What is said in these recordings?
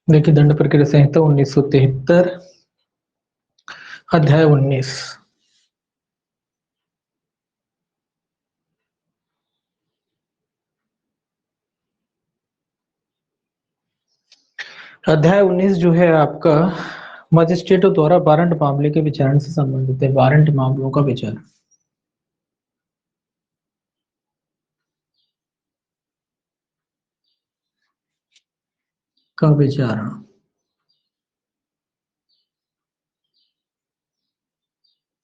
देखिए दंड प्रक्रिया संहिता 1973 अध्याय 19। अध्याय 19 जो है आपका मजिस्ट्रेटों द्वारा वारंट मामले के विचारण से संबंधित है। वारंट मामलों का विचार का विचारण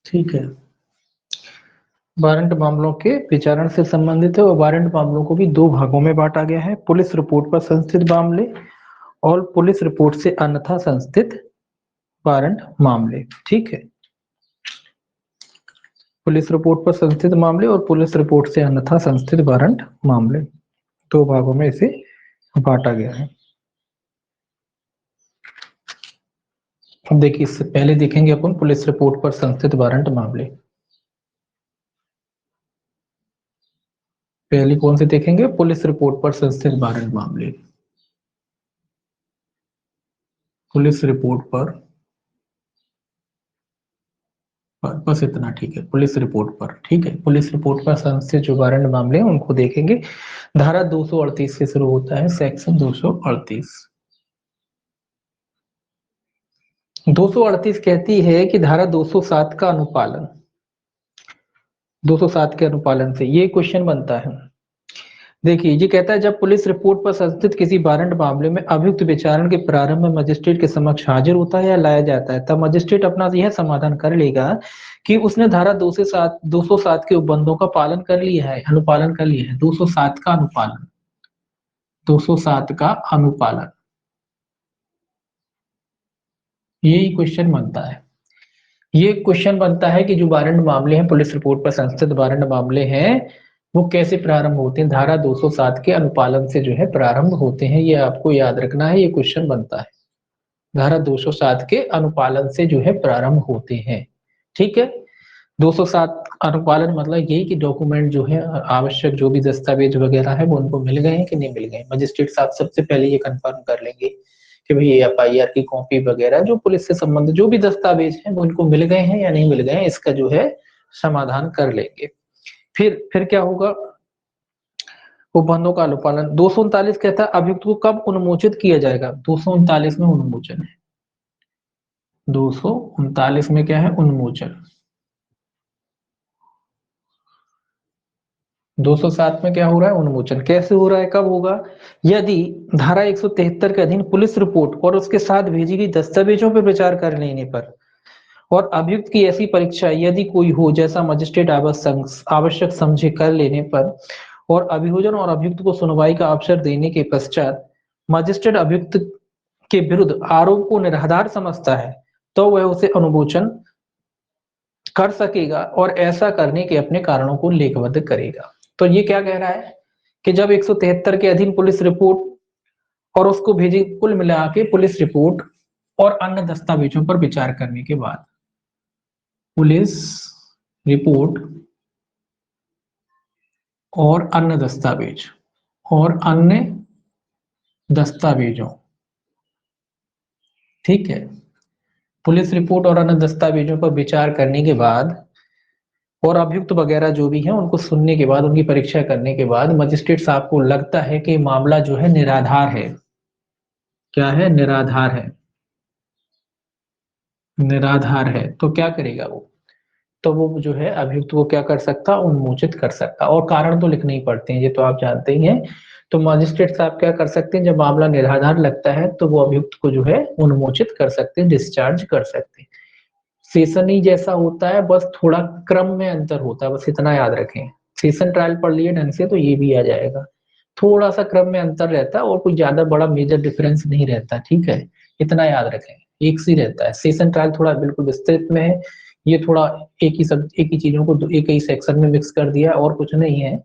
ठीक है, वारंट मामलों के विचारण से संबंधित है। और वारंट मामलों को भी दो भागों में बांटा गया है, पुलिस रिपोर्ट पर संस्थित मामले और पुलिस रिपोर्ट से अन्यथा संस्थित वारंट मामले। ठीक है, पुलिस रिपोर्ट पर संस्थित मामले और पुलिस रिपोर्ट से अन्यथा संस्थित वारंट मामले, दो भागों में इसे बांटा गया है। अब देखिए, इससे पहले देखेंगे अपन पुलिस रिपोर्ट पर संस्थित वारंट मामले। पहले कौन से देखेंगे? पुलिस रिपोर्ट पर संस्थित वारंट मामले। पुलिस रिपोर्ट पर बस इतना ठीक है, पुलिस रिपोर्ट पर। ठीक है, पुलिस रिपोर्ट पर संस्थित जो वारंट मामले हैं उनको देखेंगे। धारा 238 से शुरू होता है, सेक्शन 238। 238 कहती है कि धारा 207 का अनुपालन, 207 के अनुपालन से ये क्वेश्चन बनता है। देखिए, ये कहता है जब पुलिस रिपोर्ट पर संस्थित किसी वारंट मामले में अभियुक्त विचारण के प्रारंभ में मजिस्ट्रेट के समक्ष हाजिर होता है या लाया जाता है, तब मजिस्ट्रेट अपना यह समाधान कर लेगा कि उसने धारा 2 से 7 207 के उपबंधों का पालन कर लिया है, अनुपालन कर लिया है। 207 का अनुपालन, 207 का अनुपालन, यही क्वेश्चन बनता है। ये क्वेश्चन बनता है कि जो वारंट मामले हैं, पुलिस रिपोर्ट पर संस्थित वारंट मामले हैं, वो कैसे प्रारंभ होते हैं? धारा 207 के अनुपालन से जो है प्रारंभ होते हैं। ये आपको याद रखना है, ये क्वेश्चन बनता है। धारा 207 के अनुपालन से जो है प्रारंभ होते हैं। ठीक है, 207 अनुपालन मतलब यही कि डॉक्यूमेंट जो है, आवश्यक जो भी दस्तावेज वगैरह है वो उनको मिल गए हैं कि नहीं मिल गए। मजिस्ट्रेट साहब सबसे पहले ये कंफर्म कर लेंगे कि भाई एफआईआर की कॉपी वगैरह जो पुलिस से संबंधित जो भी दस्तावेज हैं वो उनको मिल गए हैं या नहीं मिल गए हैं, इसका जो है समाधान कर लेंगे। फिर क्या होगा? उपबंधों का अनुपालन। 239 कहता है अभियुक्त को कब उन्मोचित किया जाएगा? 239 में उन्मोचन है। 239 में क्या है? उन्मोचन। 207 में क्या हो रहा है? उन्मोचन। कैसे हो रहा है, कब होगा? यदि धारा 173 के अधीन पुलिस रिपोर्ट और उसके साथ भेजी गई दस्तावेजों पर विचार कर लेने पर और अभियुक्त की ऐसी परीक्षा यदि कोई हो जैसा मजिस्ट्रेट आवश्यक समझे कर लेने पर और अभियोजन और अभियुक्त को सुनवाई का अवसर देने के पश्चात मजिस्ट्रेट अभियुक्त के विरुद्ध आरोप को निराधार समझता है तो वह उसे अनुमोचन कर सकेगा और ऐसा करने के अपने कारणों को लेखबद्ध करेगा। तो ये क्या कह रहा है कि जब 173 के अधीन पुलिस रिपोर्ट और उसको भेजी, कुल मिला के पुलिस रिपोर्ट और अन्य दस्तावेजों पर विचार करने के बाद, पुलिस रिपोर्ट और अन्य दस्तावेज और अन्य दस्तावेजों, ठीक है, पुलिस रिपोर्ट और अन्य दस्तावेजों पर विचार करने के बाद और अभियुक्त वगैरह जो भी हैं उनको सुनने के बाद, उनकी परीक्षा करने के बाद मजिस्ट्रेट साहब को लगता है कि मामला जो है निराधार है। क्या है? निराधार है। निराधार है तो क्या करेगा वो? तो वो जो है अभियुक्त को क्या कर सकता? उन्मोचित कर सकता। और कारण तो लिखने ही पड़ते हैं, ये तो आप जानते ही हैं। तो मजिस्ट्रेट साहब क्या कर सकते हैं? जब मामला निराधार लगता है तो वो अभियुक्त को जो है उन्मोचित कर सकते हैं, डिस्चार्ज कर सकते हैं। सेशन ही जैसा होता है, बस थोड़ा क्रम में अंतर होता है, बस इतना याद रखें। सेशन ट्रायल पढ़ लिए ढंग से तो ये भी आ जाएगा। थोड़ा सा क्रम में अंतर रहता है और कोई ज्यादा बड़ा मेजर डिफरेंस नहीं रहता। ठीक है, इतना याद रखें, एक सी रहता है। सेशन ट्रायल थोड़ा बिल्कुल विस्तृत में है, ये थोड़ा एक ही चीजों को एक ही सेक्शन में मिक्स कर दिया और कुछ नहीं है,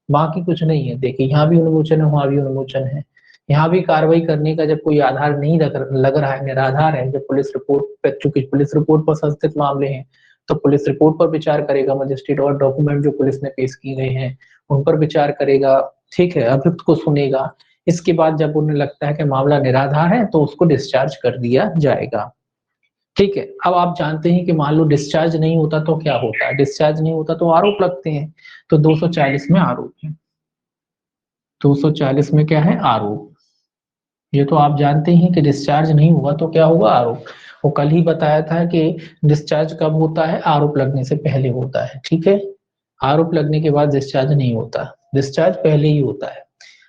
बाकी कुछ नहीं है। देखिए, यहाँ भी उन्मोचन है, वहां भी उन्मोचन है। यहाँ भी कार्रवाई करने का जब कोई आधार नहीं लग रहा है, निराधार है, जब पुलिस रिपोर्ट पर, चूंकि पुलिस रिपोर्ट पर संस्थित मामले हैं तो पुलिस रिपोर्ट पर विचार करेगा मजिस्ट्रेट और डॉक्यूमेंट जो पुलिस ने पेश किए गए हैं उन पर विचार करेगा। ठीक है, अभियुक्त को सुनेगा। इसके बाद जब उन्हें लगता है कि मामला निराधार है तो उसको डिस्चार्ज कर दिया जाएगा। ठीक है, अब आप जानते हैं कि मान लो डिस्चार्ज नहीं होता तो क्या होता है, डिस्चार्ज नहीं होता तो आरोप लगते हैं, तो 240 में आरोप है, 240 में क्या है, आरोप। ये तो आप जानते हैं कि डिस्चार्ज नहीं हुआ तो क्या होगा, आरोप। वो कल ही बताया था कि डिस्चार्ज कब होता है, आरोप लगने से पहले होता है। ठीक है, आरोप लगने के बाद डिस्चार्ज नहीं होता, डिस्चार्ज पहले ही होता है।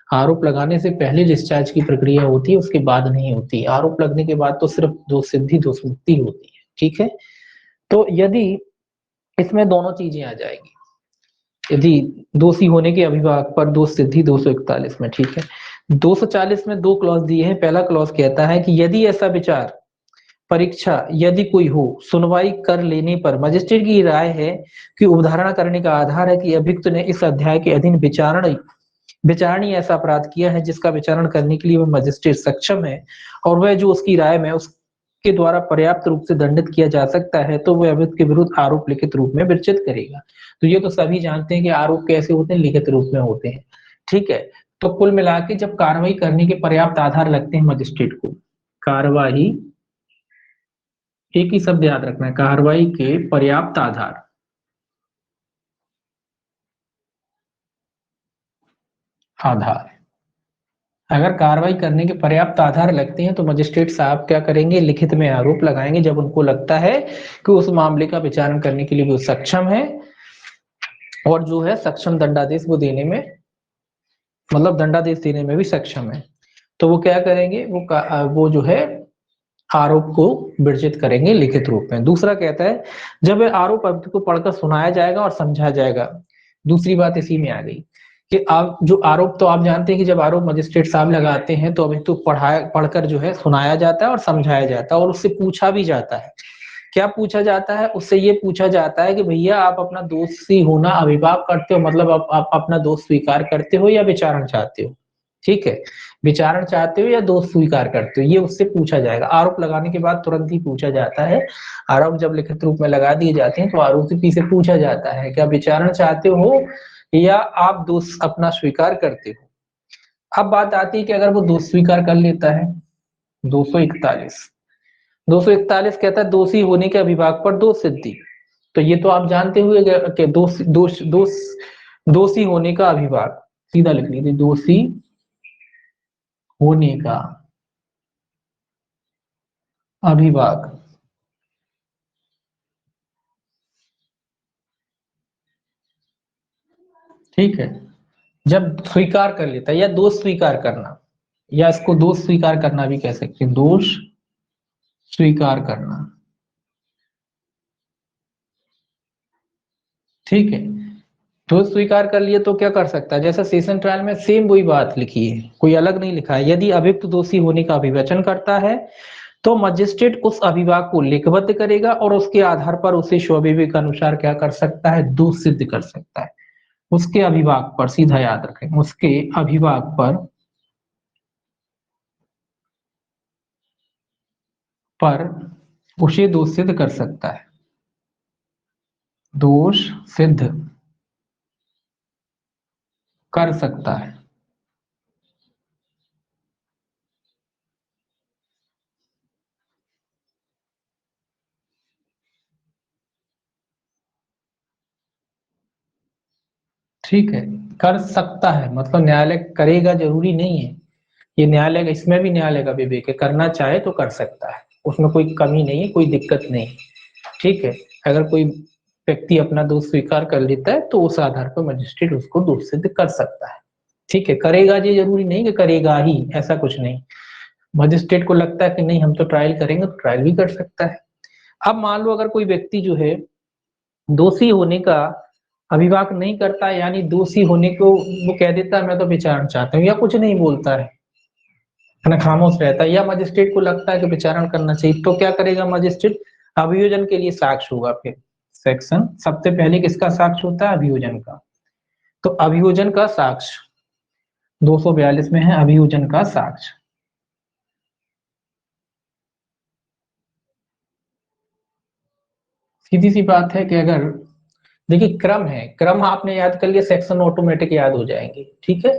आरोप लगाने से पहले डिस्चार्ज की प्रक्रिया होती है, उसके बाद नहीं होती। आरोप लगने के बाद तो सिर्फ दोष सिद्धि दोष मुक्ति होती है। ठीक है, तो यदि इसमें दोनों चीजें आ जाएगी, यदि दोषी होने के अभिभावक पर दोष सिद्धि 241 में। ठीक है, 240 में दो क्लॉज दिए हैं। पहला क्लॉज कहता है कि यदि ऐसा विचार परीक्षा यदि कोई हो, सुनवाई कर लेने पर मजिस्ट्रेट की राय है कि उपधारणा करने का आधार है कि अभियुक्त ने इस अध्याय के अधीन विचारणीय ऐसा अपराध किया है जिसका विचारण करने के लिए वह मजिस्ट्रेट सक्षम है और वह जो उसकी राय में उसके द्वारा पर्याप्त रूप से दंडित किया जा सकता है, तो वह अभियुक्त के विरुद्ध आरोप लिखित रूप में विरचित करेगा। तो ये तो सभी जानते हैं कि आरोप कैसे होते हैं, लिखित रूप में होते हैं। ठीक है, तो कुल मिला के जब कार्रवाई करने के पर्याप्त आधार लगते हैं मजिस्ट्रेट को, कार्रवाई, एक ही शब्द याद रखना है, कार्रवाई के पर्याप्त आधार, आधार, अगर कार्रवाई करने के पर्याप्त आधार लगते हैं तो मजिस्ट्रेट साहब क्या करेंगे, लिखित में आरोप लगाएंगे जब उनको लगता है कि उस मामले का विचारण करने के लिए वो सक्षम है और जो है सक्षम दंडादेश वो देने में, मतलब दंडादेश देने में भी सक्षम है। तो वो क्या करेंगे, वो जो है आरोप को विरचित करेंगे लिखित रूप में। दूसरा कहता है जब आरोप अभियुक्त को पढ़कर सुनाया जाएगा और समझाया जाएगा। दूसरी बात इसी में आ गई कि आप जो आरोप, तो आप जानते हैं कि जब आरोप मजिस्ट्रेट साहब लगाते हैं तो अभियुक्त को पढ़कर जो है सुनाया जाता है और समझाया जाता है और उससे पूछा भी जाता है। क्या पूछा जाता है, उससे ये पूछा जाता है कि भैया आप अपना दोषी होना अभिभाव करते हो, मतलब आप अपना दोष स्वीकार करते हो या विचारण चाहते हो। ठीक है, विचारण चाहते हो या दोष स्वीकार करते हो, ये उससे पूछा जाएगा। आरोप लगाने के बाद तुरंत ही पूछा जाता है। आरोप जब लिखित रूप में लगा दिए जाते हैं तो आरोपी से पूछा जाता है क्या विचारण चाहते हो या आप दोष अपना स्वीकार करते हो। अब बात आती है कि अगर वो दोष स्वीकार कर लेता है, 241 241 कहता है दोषी होने के अभिभाग पर दोष सिद्धि। तो ये तो आप जानते हुए कि दोषी होने का अभिभाग, सीधा लिख लीजिए, दोषी होने का अभिभाग। ठीक है, जब स्वीकार कर लेता है, या दोष स्वीकार करना, या इसको दोष स्वीकार करना भी कह सकते हैं, दोष स्वीकार करना। ठीक है, दोष स्वीकार कर लिए तो क्या कर सकता है, जैसा सेशन ट्रायल में सेम वही बात लिखी है, कोई अलग नहीं लिखा है। यदि अभियुक्त दोषी होने का अभिवचन करता है तो मजिस्ट्रेट उस अभिभाग को लिखबद्ध करेगा और उसके आधार पर उसे स्वविवेक के अनुसार क्या कर सकता है, दोष सिद्ध कर सकता है। उसके अभिभाग पर, सीधा याद रखें, उसके अभिभाग पर उसे दोष सिद्ध कर सकता है, दोष सिद्ध कर सकता है। ठीक है, कर सकता है मतलब न्यायालय करेगा जरूरी नहीं है, ये न्यायालय, इसमें भी न्यायालय का विवेक है, करना चाहे तो कर सकता है, उसमें कोई कमी नहीं है, कोई दिक्कत नहीं। ठीक है, अगर कोई व्यक्ति अपना दोष स्वीकार कर लेता है तो उस आधार पर मजिस्ट्रेट उसको दोष सिद्ध कर सकता है। ठीक है, करेगा ये जरूरी नहीं कि करेगा ही, ऐसा कुछ नहीं। मजिस्ट्रेट को लगता है कि नहीं हम तो ट्रायल करेंगे तो ट्रायल भी कर सकता है। अब मान लो अगर कोई व्यक्ति जो है दोषी होने का अभिभाग नहीं करता, यानी दोषी होने को वो कह देता है मैं तो विचारण चाहता हूँ, या कुछ नहीं बोलता है ना, खामोश रहता है, या मजिस्ट्रेट को लगता है कि विचारण करना चाहिए, तो क्या करेगा मजिस्ट्रेट, अभियोजन के लिए साक्ष्य होगा। फिर सेक्शन सबसे पहले किसका साक्ष्य होता है, अभियोजन का। तो अभियोजन का साक्ष्य 242 में है, अभियोजन का साक्ष्य। सीधी सी बात है कि अगर, देखिए क्रम है, क्रम आपने याद कर लिया, सेक्शन ऑटोमेटिक याद हो जाएंगे। ठीक है,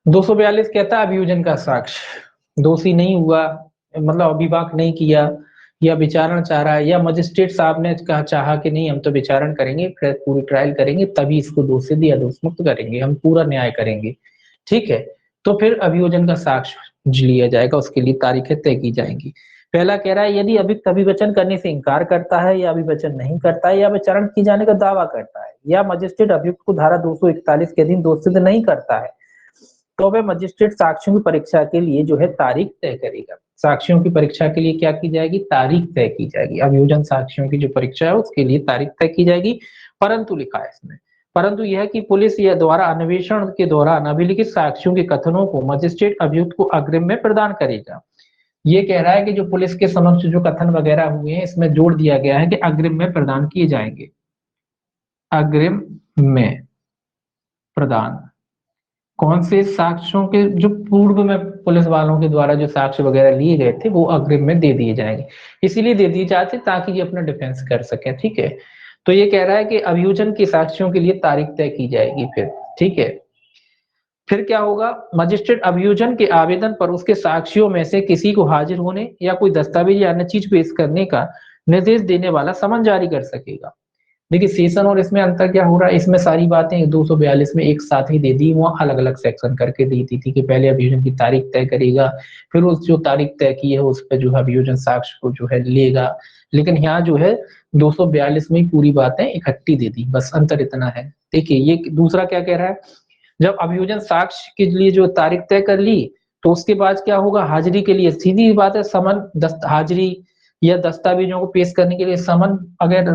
242 कहता है अभियोजन का साक्ष्य दोषी नहीं हुआ, मतलब अभिभाग नहीं किया या विचारण चाह रहा है, या मजिस्ट्रेट साहब ने कहा चाहा कि नहीं हम तो विचारण करेंगे, पूरी ट्रायल करेंगे, तभी इसको दोषी या दोष मुक्त करेंगे, हम पूरा न्याय करेंगे, ठीक है। तो फिर अभियोजन का साक्ष्य लिया जाएगा, उसके लिए तारीखें तय की जाएंगी। पहला कह रहा है यदि अभियुक्त अभिवचन करने से इंकार करता है या अभिवचन नहीं करता है या विचारण किए जाने का दावा करता है या मजिस्ट्रेट अभियुक्त को धारा 241 के अधीन दोष सिद्ध नहीं करता है, तो वह मजिस्ट्रेट साक्ष्यों की परीक्षा के लिए जो है तारीख तय करेगा। साक्ष्यों की परीक्षा के लिए क्या की जाएगी, तारीख तय की जाएगी। अभियोजन साक्ष्यों की जो परीक्षा है उसके लिए तारीख तय की जाएगी। परंतु लिखा है इसमें, परंतु यह कि पुलिस या द्वारा अन्वेषण के दौरान अभिलिखित साक्ष्यों के कथनों को मजिस्ट्रेट अभियुक्त को अग्रिम में प्रदान करेगा। ये कह रहा है कि जो पुलिस के समक्ष जो कथन वगैरह हुए हैं इसमें जोड़ दिया गया है कि अग्रिम में प्रदान किए जाएंगे, अग्रिम में प्रदान। कौन से साक्ष्यों के जो पूर्व में पुलिस वालों के द्वारा जो साक्ष्य वगैरह लिए गए थे वो अग्रिम में दे दिए जाएंगे, इसीलिए दे दिए जाते ताकि ये अपना डिफेंस कर सके, ठीक है। तो ये कह रहा है कि अभियोजन के साक्ष्यों के लिए तारीख तय की जाएगी फिर, ठीक है। फिर क्या होगा, मजिस्ट्रेट अभियोजन के आवेदन पर उसके साक्ष्यों में से किसी को हाजिर होने या कोई दस्तावेज या अन्य चीज पेश करने का निर्देश देने वाला समन जारी कर सकेगा। देखिए सेशन और इसमें अंतर क्या हो रहा है, इसमें सारी बातें 242 में एक साथ ही दे दी, वहां अलग अलग सेक्शन करके दी थी कि पहले अभियोजन की तारीख तय करेगा, फिर उस जो तारीख तय की है उस पर जो है अभियोजन साक्ष्य को जो है लेगा। लेकिन यहाँ जो है 242 में ही पूरी बातें इकट्ठी दे दी, बस अंतर इतना है। देखिए ये दूसरा क्या कह रहा है, जब अभियोजन साक्ष्य के लिए जो तारीख तय कर ली तो उसके बाद क्या होगा, हाजिरी के लिए सीधी बात है समन हाजिरी या दस्तावेजों को पेश करने के लिए समन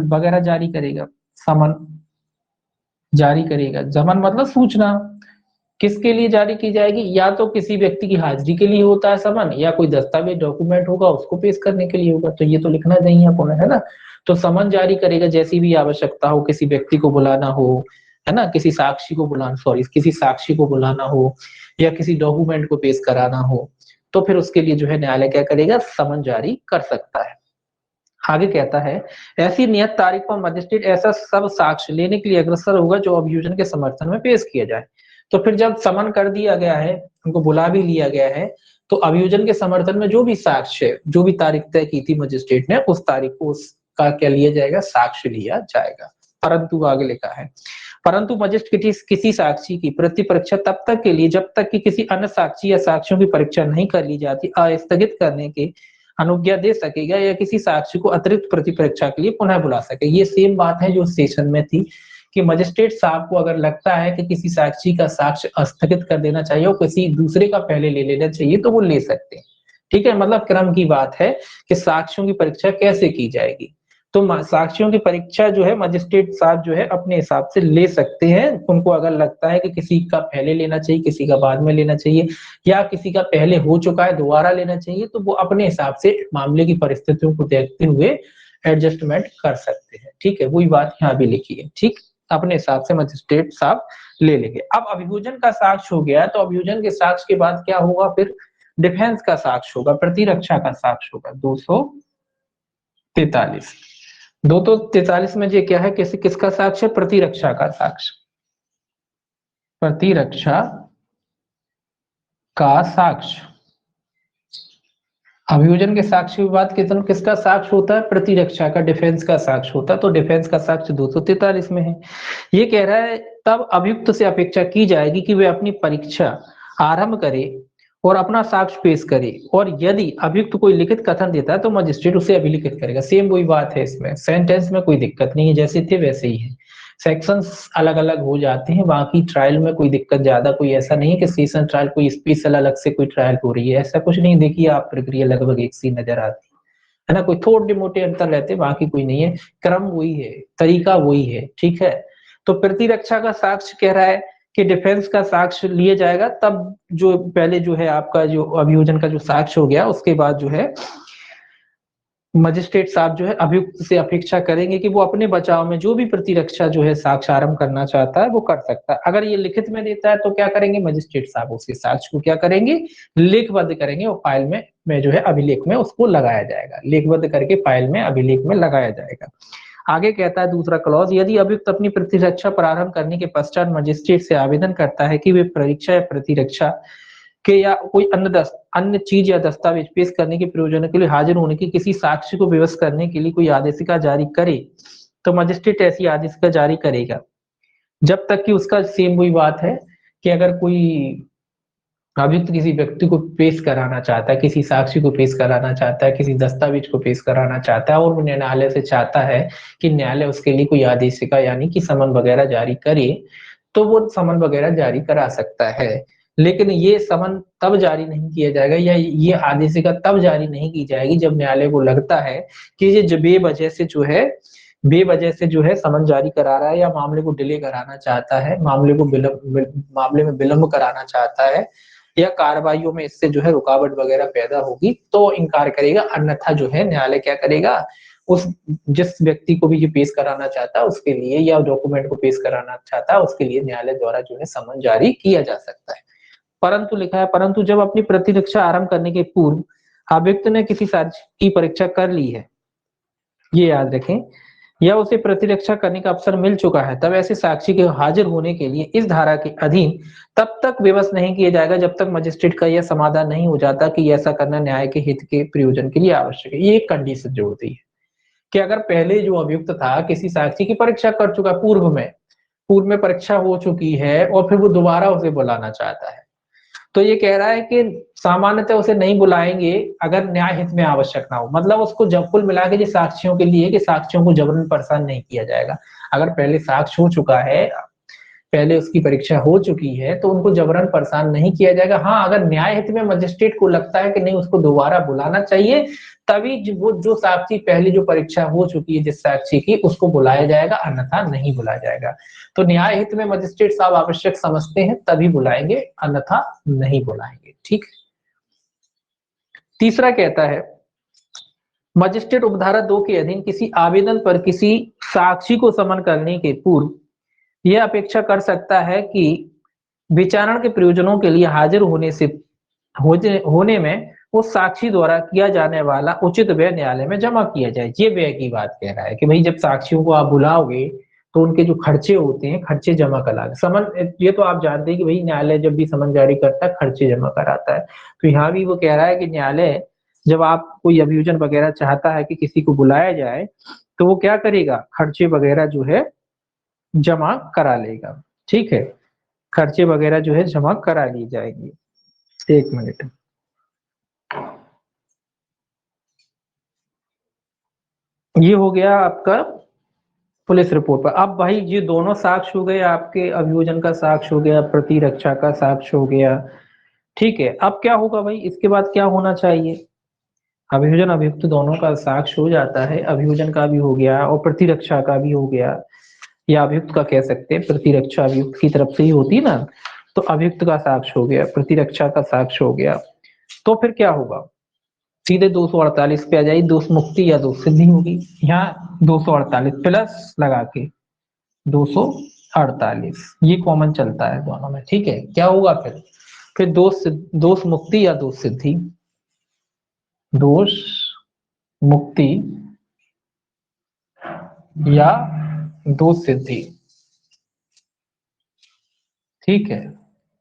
वगैरह जारी करेगा, समन जारी करेगा। समन मतलब सूचना, किसके लिए जारी की जाएगी, या तो किसी व्यक्ति की हाजिरी के लिए होता है समन, या कोई दस्तावेज डॉक्यूमेंट होगा उसको पेश करने के लिए होगा, तो ये तो लिखना नहीं है पुनः, है ना। तो समन जारी करेगा जैसी भी आवश्यकता हो, किसी व्यक्ति को बुलाना हो, है ना, किसी साक्षी को बुलाना, सॉरी किसी साक्षी को बुलाना हो या किसी डॉक्यूमेंट को पेश कराना हो, तो फिर उसके लिए जो है न्यायालय क्या करेगा, समन जारी कर सकता है। आगे कहता है ऐसी नियत तारीख पर मजिस्ट्रेट ऐसा सब साक्ष्य लेने के लिए अग्रसर होगा जो अभियोजन के समर्थन में पेश किया जाए। तो फिर जब समन कर दिया गया है, उनको बुला भी लिया गया है, तो अभियोजन के समर्थन में जो भी साक्ष्य, जो भी तारीख तय की थी मजिस्ट्रेट ने, उस तारीख को उसका क्या लिया जाएगा, साक्ष्य लिया जाएगा। परंतु आगे लिखा है, परंतु मजिस्ट्रेट किसी साक्षी की प्रतिपरीक्षा तब तक के लिए जब तक कि किसी अन्य साक्षी या साक्ष्यों की परीक्षा नहीं कर ली जाती अस्थगित करने के अनुज्ञा दे सकेगा या किसी साक्षी को अतिरिक्त प्रतिपरीक्षा के लिए पुनः बुला सके। ये सेम बात है जो सेशन में थी कि मजिस्ट्रेट साहब को अगर लगता है कि किसी साक्षी का साक्ष्य स्थगित कर देना चाहिए और किसी दूसरे का पहले ले लेना चाहिए तो वो ले सकते हैं, ठीक है। मतलब क्रम की बात है कि साक्ष्यों की परीक्षा कैसे की जाएगी। तो साक्ष्यों की परीक्षा जो है मजिस्ट्रेट साहब जो है अपने हिसाब से ले सकते हैं, उनको अगर लगता है कि किसी का पहले लेना चाहिए, किसी का बाद में लेना चाहिए, या किसी का पहले हो चुका है दोबारा लेना चाहिए, तो वो अपने हिसाब से मामले की परिस्थितियों को देखते हुए एडजस्टमेंट कर सकते हैं, ठीक है। वही बात यहाँ भी लिखी है, ठीक, अपने हिसाब से मजिस्ट्रेट साहब ले लेंगे। अब अभियोजन का साक्ष्य हो गया, तो अभियोजन के साक्ष्य के बाद क्या होगा, फिर डिफेंस का साक्ष्य होगा, प्रतिरक्षा का साक्ष्य होगा। 243 243 में ये क्या है, किसका साक्ष्य, प्रतिरक्षा का साक्ष्य, प्रतिरक्षा का साक्ष्य। अभियोजन के साक्ष्य विवाद के समय किसका साक्ष्य होता है, प्रतिरक्षा का, डिफेंस का साक्ष्य होता है। तो डिफेंस का साक्ष्य 243 में है। ये कह रहा है तब अभियुक्त से अपेक्षा की जाएगी कि वे अपनी परीक्षा आरंभ करे और अपना साक्ष्य पेश करे, और यदि अभियुक्त कोई लिखित कथन देता है तो मजिस्ट्रेट उसे अभिलिखित करेगा। सेम वही बात है, इसमें सेंटेंस में कोई दिक्कत नहीं है, जैसे थे वैसे ही है। सेक्शंस अलग अलग हो जाते हैं, बाकी ट्रायल में कोई दिक्कत ज्यादा कोई ऐसा नहीं है कि सेशन ट्रायल कोई स्पेशल अलग से कोई ट्रायल हो रही है, ऐसा कुछ नहीं। देखिए आप प्रक्रिया लगभग एक सी नजर आती है ना, कोई थोड़े मोटे अंतर रहते, बाकी कोई नहीं है, क्रम वही है, तरीका वही है, ठीक है। तो प्रतिरक्षा का साक्ष्य कह रहा है कि डिफेंस का साक्ष्य लिया जाएगा, तब जो पहले जो है आपका जो अभियोजन का जो साक्ष्य हो गया उसके बाद जो है मजिस्ट्रेट साहब जो है अभियुक्त से अपेक्षा करेंगे कि वो अपने बचाव में जो भी प्रतिरक्षा जो है साक्ष्य आरंभ करना चाहता है वो कर सकता है। अगर ये लिखित में देता है तो क्या करेंगे, मजिस्ट्रेट साहब उसके साक्ष्य को क्या करेंगे, लेखबद्ध करेंगे और फाइल में जो है अभिलेख में उसको लगाया जाएगा, लेखबद्ध करके फाइल में अभिलेख में लगाया जाएगा। आगे कहता है दूसरा क्लॉज, यदि अभियुक्त अपनी प्रतिरक्षा प्रारंभ करने के पश्चात मजिस्ट्रेट से आवेदन करता है कि वे परीक्षा या प्रतिरक्षा के या कोई अन्य चीज या दस्तावेज पेश करने के प्रयोजन के लिए हाजिर होने की किसी साक्ष्य को विवश करने के लिए कोई आदेशिका जारी करे, तो मजिस्ट्रेट ऐसी आदेशिका जारी करेगा जब तक कि उसका सेम वही बात है कि अगर कोई अभियुक्त किसी व्यक्ति को पेश कराना चाहता है, किसी साक्षी को पेश कराना चाहता है, किसी दस्तावेज को पेश कराना चाहता है और वो न्यायालय से चाहता है कि न्यायालय उसके लिए कोई आदेशिका यानी कि समन वगैरह जारी करे, तो वो समन वगैरह जारी करा सकता है। लेकिन ये समन तब जारी नहीं किया जाएगा या ये आदेशिका तब जारी नहीं की जाएगी जब न्यायालय को लगता है कि ये बेवजह से जो है समन जारी करा रहा है या मामले को डिले कराना चाहता है, मामले में विलंब कराना चाहता है या कार्रवाइयों में इससे जो है रुकावट वगैरह पैदा होगी तो इनकार करेगा। अन्यथा जो है न्यायालय क्या करेगा, उस जिस व्यक्ति को भी ये पेश कराना चाहता है उसके लिए या डॉक्यूमेंट को पेश कराना चाहता है उसके लिए न्यायालय द्वारा जो है समन जारी किया जा सकता है। परंतु लिखा है, परंतु जब अपनी प्रतिरक्षा आरंभ करने के पूर्व अभियुक्त ने किसी साक्ष्य की परीक्षा कर ली है, ये याद रखें, या उसे प्रतिरक्षा करने का अवसर मिल चुका है, तब ऐसे साक्षी के हाजिर होने के लिए इस धारा के अधीन तब तक विवश नहीं किया जाएगा जब तक मजिस्ट्रेट का यह समाधान नहीं हो जाता कि ऐसा करना न्याय के हित के प्रयोजन के लिए आवश्यक है। ये एक कंडीशन जोड़ती है कि अगर पहले जो अभियुक्त था किसी साक्षी की परीक्षा कर चुका, पूर्व में परीक्षा हो चुकी है और फिर वो दोबारा उसे बुलाना चाहता है, तो ये कह रहा है कि सामान्यतः उसे नहीं बुलाएंगे अगर न्याय हित में आवश्यक ना हो। मतलब उसको जब कुल मिला के साक्षियों के लिए कि साक्षियों को जबरन परेशान नहीं किया जाएगा। अगर पहले साक्ष्य हो चुका है, पहले उसकी परीक्षा हो चुकी है तो उनको जबरन परेशान नहीं किया जाएगा। हाँ, अगर न्याय हित में मजिस्ट्रेट को लगता है कि नहीं उसको दोबारा बुलाना चाहिए, तभी वो जो साक्षी पहले जो परीक्षा हो चुकी है जिस साक्षी की उसको बुलाया जाएगा, अन्यथा नहीं बुलाया जाएगा। तो न्याय हित में मजिस्ट्रेट साहब आवश्यक समझते हैं तभी बुलाएंगे, अन्यथा नहीं बुलाएंगे। ठीक। तीसरा कहता है, मजिस्ट्रेट उपधारा 2 के अधीन किसी आवेदन पर किसी साक्षी को समन करने के पूर्व यह अपेक्षा कर सकता है कि विचारण के प्रयोजनों के लिए हाजिर होने में उस साक्षी द्वारा किया जाने वाला उचित व्यय न्यायालय में जमा किया जाए। ये व्यय की बात कह रहा है कि भाई जब साक्षियों को आप बुलाओगे तो उनके जो खर्चे होते हैं खर्चे जमा करा समन, ये तो आप जानते हैं कि भाई न्यायालय जब भी समन जारी करता है खर्चे जमा कराता है। तो यहाँ भी वो कह रहा है कि न्यायालय जब आप कोई अभियोजन वगैरह चाहता है कि किसी को बुलाया जाए तो वो क्या करेगा, खर्चे वगैरह जो है जमा करा लेगा। ठीक है, खर्चे वगैरह जो है जमा करा ली जाएगी। एक मिनट, ये हो गया आपका पुलिस रिपोर्ट पर। अब भाई ये दोनों साक्ष्य हो गए, आपके अभियोजन का साक्ष्य हो गया, प्रतिरक्षा का साक्ष्य हो गया। ठीक है, अब क्या होगा भाई, इसके बाद क्या होना चाहिए, अभियोजन अभियुक्त दोनों का साक्ष्य हो जाता है, अभियोजन का भी हो गया और प्रतिरक्षा का भी हो गया, या अभियुक्त का कह सकते हैं, प्रतिरक्षा अभियुक्त की तरफ से ही होती है ना, तो अभियुक्त का साक्ष्य हो गया, प्रतिरक्षा का साक्ष्य हो गया। तो फिर क्या होगा, सीधे 248 पे आ जाएगी, दोष मुक्ति या दोष सिद्धि होगी। यहाँ 248 प्लस लगा के 248 ये कॉमन चलता है दोनों में। ठीक है, क्या होगा फिर दोष मुक्ति या दोष सिद्धि, दोष मुक्ति या दोष सिद्धि। ठीक है,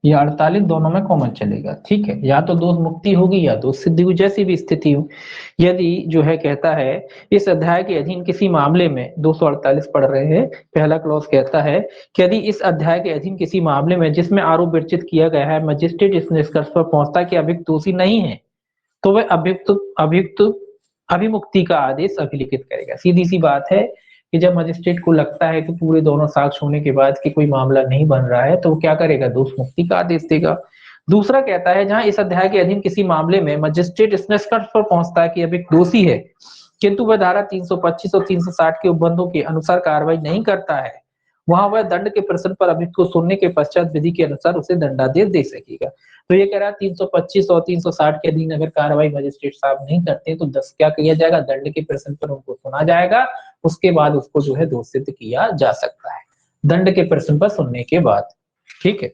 ये 48 दोनों में कॉमन चलेगा। ठीक है, या तो दोष मुक्ति होगी या दोष सिद्धि होगी, जैसी भी स्थिति हो। यदि जो है कहता है इस अध्याय के अधीन किसी मामले में, 248 पढ़ रहे हैं, पहला क्लॉज कहता है कि यदि इस अध्याय के अधीन किसी मामले में जिसमें आरोप विरचित किया गया है मजिस्ट्रेट इस निष्कर्ष पर पहुंचता है कि अभियुक्त दोषी नहीं है, तो वह अभियुक्त अभिमुक्ति का आदेश अभिलिखित करेगा। सीधी सी बात है कि जब मजिस्ट्रेट को लगता है कि पूरे दोनों साक्ष्य होने के बाद कि कोई मामला नहीं बन रहा है तो वो क्या करेगा, दोष मुक्ति का आदेश देगा। दूसरा कहता है, जहां इस अध्याय के अधीन किसी मामले में मजिस्ट्रेट इस निष्कर्ष पर पहुंचता है कि अभियुक्त दोषी है किंतु वह धारा 325 और 360 के उपबंधों के अनुसार कार्रवाई नहीं करता है, वहां वह दंड के प्रश्न पर अभियुक्त को सुनने के पश्चात विधि के अनुसार उसे दंडादेश दे सकेगा। तो ये कह रहा है 325 और 360 के अधीन अगर कार्रवाई मजिस्ट्रेट साहब नहीं करते तो 10 क्या किया जाएगा, दंड के प्रश्न पर उनको सुना जाएगा, उसके बाद उसको जो है दोष सिद्ध किया जा सकता है दंड के प्रश्न पर सुनने के बाद। ठीक है,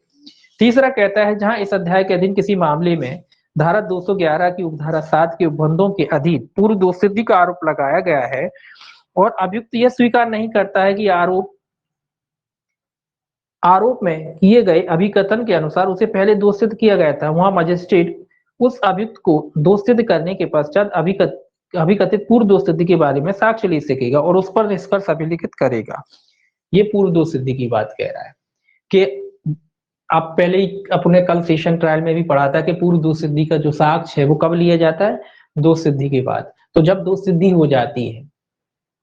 तीसरा कहता है, जहां इस अध्याय के अधीन किसी मामले में धारा 211 की उपधारा 7 के उपबंधों के अधीन पूर्व दोष सिद्धि का आरोप लगाया गया है और अभियुक्त यह स्वीकार नहीं करता है कि आरोप में किए गए अभिकथन के अनुसार उसे पहले दोष सिद्ध किया गया था, वहां मजिस्ट्रेट उस अभियुक्त को दोष सिद्ध करने के पश्चात अभिकथित पूर्व दोष सिद्धि के बारे में साक्ष्य ले सकेगा और उस पर निष्कर्ष अभिलिखित करेगा। ये पूर्व दोष सिद्धि की बात कह रहा है कि आप पहले ही अपने कल सेशन ट्रायल में भी पढ़ा था कि पूर्व दोष सिद्धि का जो साक्ष्य है वो कब लिया जाता है, दोष सिद्धि के बाद। तो जब दोष सिद्धि हो जाती है,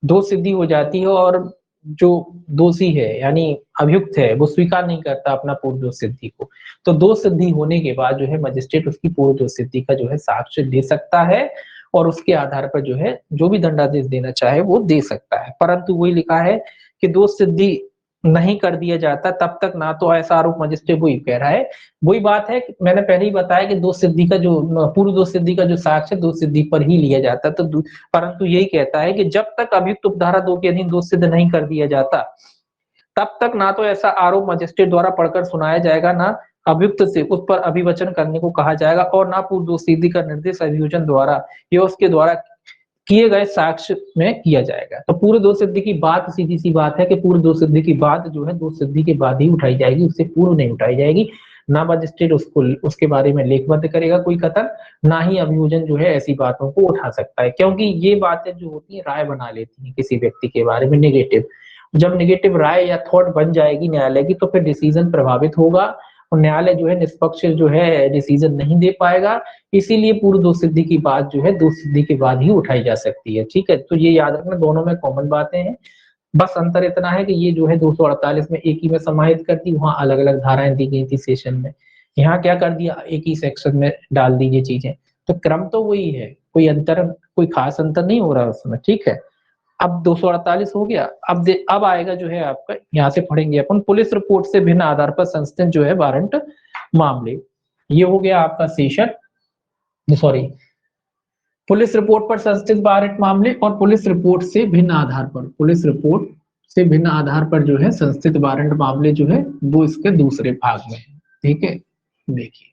दोष सिद्धि हो जाती है और जो दोषी है यानी अभियुक्त है वो स्वीकार नहीं करता अपना पूर्व दोष सिद्धि को, तो दोष सिद्धि होने के बाद जो है मजिस्ट्रेट उसकी पूर्व दोष सिद्धि का जो है साक्ष्य दे सकता है और उसके आधार पर जो है जो भी दंडादेश देना चाहे वो दे सकता है। परंतु वही लिखा है कि दोष सिद्धि नहीं कर दिया जाता तब तक ना तो ऐसा आरोप मजिस्ट्रेट वही कह रहा है, वही बात है मैंने पहले ही बताया कि दोष सिद्धि का जो पूर्व दोष सिद्धि का जो साक्ष्य दोष सिद्धि पर ही लिया जाता है। तो परंतु यही कहता है कि जब तक अभियुक्त उपधारा 2 के अधीन दोष सिद्ध नहीं कर दिया जाता तब तक ना तो ऐसा आरोप मजिस्ट्रेट द्वारा पढ़कर सुनाया जाएगा, ना अभियुक्त से उस पर अभिवचन करने को कहा जाएगा और ना पूर्व दोष सिद्धि का निर्देश अभियोजन द्वारा या उसके द्वारा किए गए साक्ष्य में किया जाएगा। तो पूर्व दोष सिद्धि की बात सीधी सी बात है कि पूर्व दोष सिद्धि की बात जो है दोष सिद्धि के बाद ही उठाई जाएगी, उससे पूर्व नहीं उठाई जाएगी। ना मजिस्ट्रेट उसको उसके बारे में लेखबद्ध करेगा कोई कथन, ना ही अभियोजन जो है ऐसी बातों को उठा सकता है, क्योंकि ये बातें जो होती है राय बना लेती है किसी व्यक्ति के बारे में नेगेटिव। जब नेगेटिव राय या थॉट बन जाएगी न्यायालय की तो फिर डिसीजन प्रभावित होगा और न्यायालय जो है निष्पक्ष जो है डिसीजन नहीं दे पाएगा। इसीलिए पूर्व दोष सिद्धि की बात जो है दोष सिद्धि के बाद ही उठाई जा सकती है। ठीक है, तो ये याद रखना, दोनों में कॉमन बातें हैं, बस अंतर इतना है कि ये जो है 248 में एक ही में समाहित कर दी, वहां अलग अलग धाराएं दी गई थी सेशन में, यहाँ क्या कर दिया एक ही सेक्शन में डाल दी ये चीजें। तो क्रम तो वही है, कोई अंतर कोई खास अंतर नहीं हो रहा उसमें। ठीक है, अब 248 हो गया। अब आएगा जो है आपका, यहाँ से पढ़ेंगे अपन पुलिस रिपोर्ट से भिन्न आधार पर संस्थित जो है वारंट मामले। ये हो गया आपका सेशन, सॉरी, पुलिस रिपोर्ट पर संस्थित वारंट मामले और पुलिस रिपोर्ट से भिन्न आधार पर, पुलिस रिपोर्ट से भिन्न आधार पर जो है संस्थित वारंट मामले जो है वो इसके दूसरे भाग में है। ठीक है, देखिए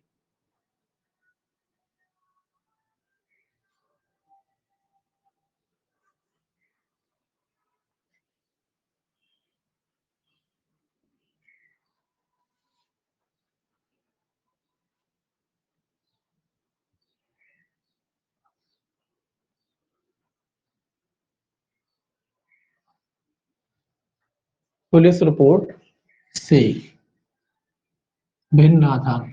पुलिस रिपोर्ट से भिन्न आधार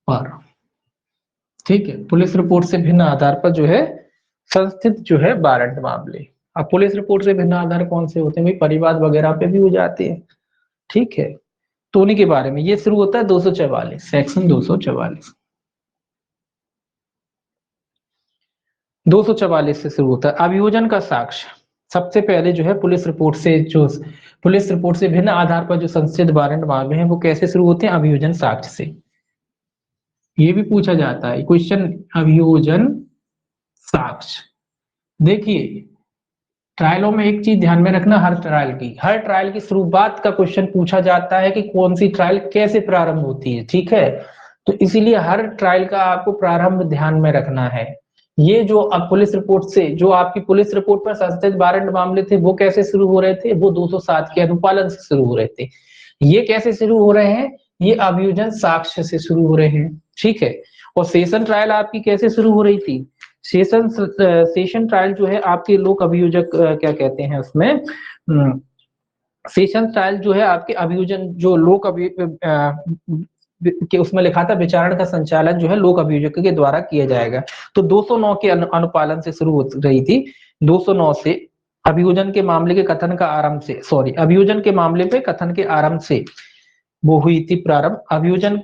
पर, ठीक है, पुलिस रिपोर्ट से भिन्न आधार पर जो है संस्थित जो है वारंट मामले। अब पुलिस रिपोर्ट से भिन्न आधार कौन से होते हैं भाई, परिवाद वगैरह पे भी हो जाते हैं। ठीक है, तो उन्हीं के बारे में ये शुरू होता है 244 सेक्शन 244, 244 से शुरू होता है अभियोजन का साक्ष्य। सबसे पहले जो है पुलिस रिपोर्ट से भिन्न आधार पर जो संस्थित वारंट मामले हैं वो कैसे शुरू होते हैं, अभियोजन साक्ष्य से। ये भी पूछा जाता है क्वेश्चन, अभियोजन साक्ष्य। देखिए ट्रायलों में एक चीज ध्यान में रखना, हर ट्रायल की शुरुआत का क्वेश्चन पूछा जाता है कि कौन सी ट्रायल कैसे प्रारंभ होती है। ठीक है, तो इसीलिए हर ट्रायल का आपको प्रारंभ ध्यान में रखना है। ये जो अब पुलिस रिपोर्ट से जो आपकी पुलिस रिपोर्ट पर संस्थित वारंट मामले थे वो कैसे शुरू हो रहे थे, वो 207 के अनुपालन से शुरू हो रहे थे। ये कैसे शुरू हो रहे हैं, ये अभियोजन साक्ष्य से शुरू हो रहे हैं। ठीक है, और सेशन ट्रायल आपकी कैसे शुरू हो रही थी, सेशन ट्रायल जो है आपके लोक अभियोजक क्या कहते हैं उसमें, सेशन ट्रायल जो है आपके अभियोजन जो लोक कि उसमें लिखा था विचारण का संचालन जो है लोक अभियोजक के द्वारा किया जाएगा। तो 209 के अनुपालन से शुरू हो रही थी, 209 से अभियोजन के मामले के कथन का आरंभ से, सॉरी, अभियोजन के मामले पे कथन के आरंभ से वो हुई थी प्रारंभ, अभियोजन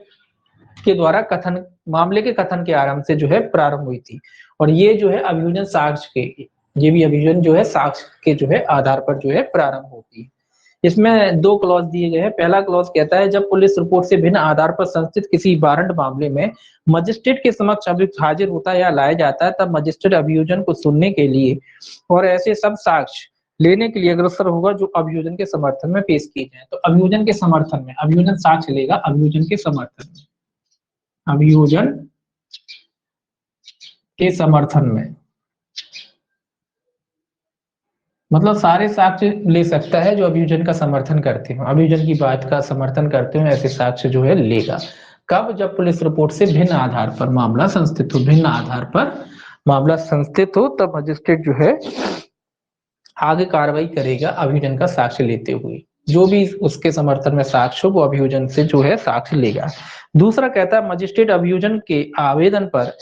के द्वारा कथन मामले के कथन के आरंभ से जो है प्रारंभ हुई थी। और ये जो है अभियोजन साक्ष्य के, ये भी अभियोजन जो है साक्ष्य के जो है आधार पर जो है प्रारंभ होती है। इसमें दो क्लॉज दिए गए हैं। पहला क्लॉज कहता है जब पुलिस रिपोर्ट से भिन्न आधार पर संस्थित किसी वारंट मामले में मजिस्ट्रेट के समक्ष अभियुक्त हाजिर होता है या लाया जाता है तब मजिस्ट्रेट अभियोजन को सुनने के लिए और ऐसे सब साक्ष्य लेने के लिए अग्रसर होगा जो अभियोजन के समर्थन में पेश किए जाए। तो अभियोजन के समर्थन में अभियोजन साक्ष्य लेगा, अभियोजन के समर्थन में, अभियोजन के समर्थन में, मतलब सारे साक्ष्य ले सकता है जो अभियोजन का समर्थन करते हो, अभियोजन की बात का समर्थन करते हो, ऐसे साक्ष्य जो है लेगा। कब? जब पुलिस रिपोर्ट से भिन्न आधार पर मामला संस्थित हो, भिन्न आधार पर मामला संस्थित हो तब मजिस्ट्रेट जो है आगे कार्रवाई करेगा अभियोजन का साक्ष्य लेते हुए। जो भी उसके समर्थन में साक्ष्य हो वो अभियोजन से जो है साक्ष्य लेगा। दूसरा कहता है मजिस्ट्रेट अभियोजन के आवेदन पर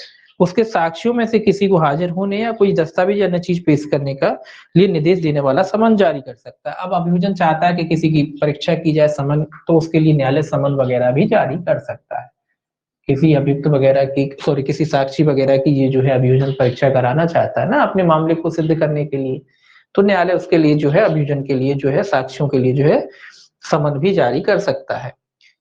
उसके साक्ष्यों में से किसी को हाजिर होने या कोई दस्तावेज या अन्य चीज पेश करने का लिए निर्देश देने वाला समन जारी कर सकता है। अब अभियोजन चाहता है कि किसी की परीक्षा की जाए समन, तो उसके लिए न्यायालय समन वगैरह भी जारी कर सकता है। किसी अभियुक्त वगैरह की, सॉरी, किसी साक्षी वगैरह की ये जो है अभियोजन परीक्षा कराना चाहता है ना अपने मामले को सिद्ध करने के लिए, तो न्यायालय उसके लिए जो है अभियोजन के लिए जो है साक्ष्यों के लिए जो है समन भी जारी कर सकता है।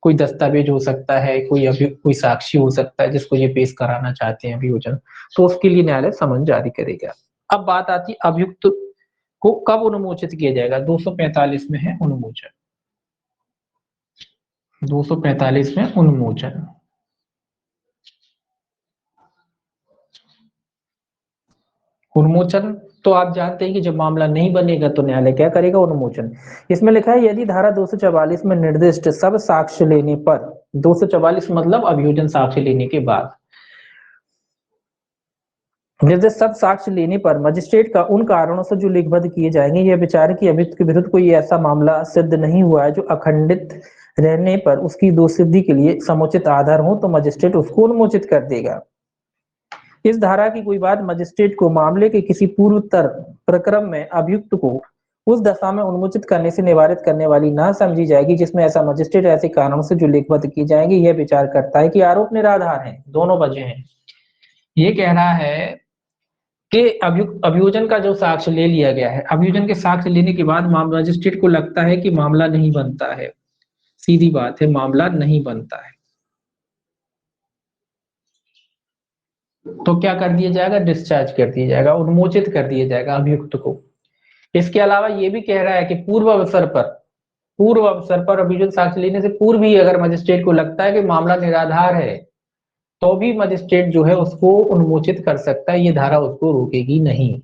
कोई दस्तावेज हो सकता है, कोई साक्षी हो सकता है जिसको ये पेश कराना चाहते हैं अभियोजन, तो उसके लिए न्यायालय समन जारी करेगा। अब बात आती है अभियुक्त को कब उन्मोचित किया जाएगा। 245 में है उन्मोचन, 245 में उन्मोचन। उन्मोचन तो आप जानते हैं कि जब मामला नहीं बनेगा तो न्यायालय क्या करेगा? उन्मोचन। इसमें लिखा है यदि धारा 244 में निर्दिष्ट सब साक्ष्य लेने पर, 244 मतलब अभियोजन साक्ष्य लेने के बाद, निर्दिष्ट सब साक्ष्य लेने पर मजिस्ट्रेट का उन कारणों से जो लिखबद्ध किए जाएंगे यह विचार कि अभियुक्त के विरुद्ध कोई ऐसा मामला सिद्ध नहीं हुआ है जो अखंडित रहने पर उसकी दोषसिद्धि के लिए समुचित आधार हो, तो मजिस्ट्रेट उसको उन्मोचित कर देगा। इस धारा की कोई बात मजिस्ट्रेट को मामले के किसी पूर्वोत्तर प्रक्रम में अभियुक्त को उस दशा में उन्मोचित करने से निवारित करने वाली ना समझी जाएगी जिसमें ऐसा मजिस्ट्रेट ऐसे कारणों से जो लिखबद्ध किए जाएंगे यह विचार करता है कि आरोप निराधार है। दोनों वजह हैं। ये कह रहा है कि अभियोजन का जो साक्ष्य ले लिया गया है, अभियोजन के साक्ष्य लेने के बाद मजिस्ट्रेट को लगता है कि मामला नहीं बनता है, सीधी बात है मामला नहीं बनता है, तो क्या कर दिया जाएगा? डिस्चार्ज कर दिया जाएगा, उन्मोचित कर दिया जाएगा अभियुक्त को। इसके अलावा ये भी कह रहा है कि पूर्व अवसर पर अभियोजन साक्ष्य लेने से पूर्व ही अगर मजिस्ट्रेट को लगता है कि मामला निराधार है तो भी मजिस्ट्रेट जो है उसको उन्मोचित कर सकता है, ये धारा उसको रोकेगी नहीं।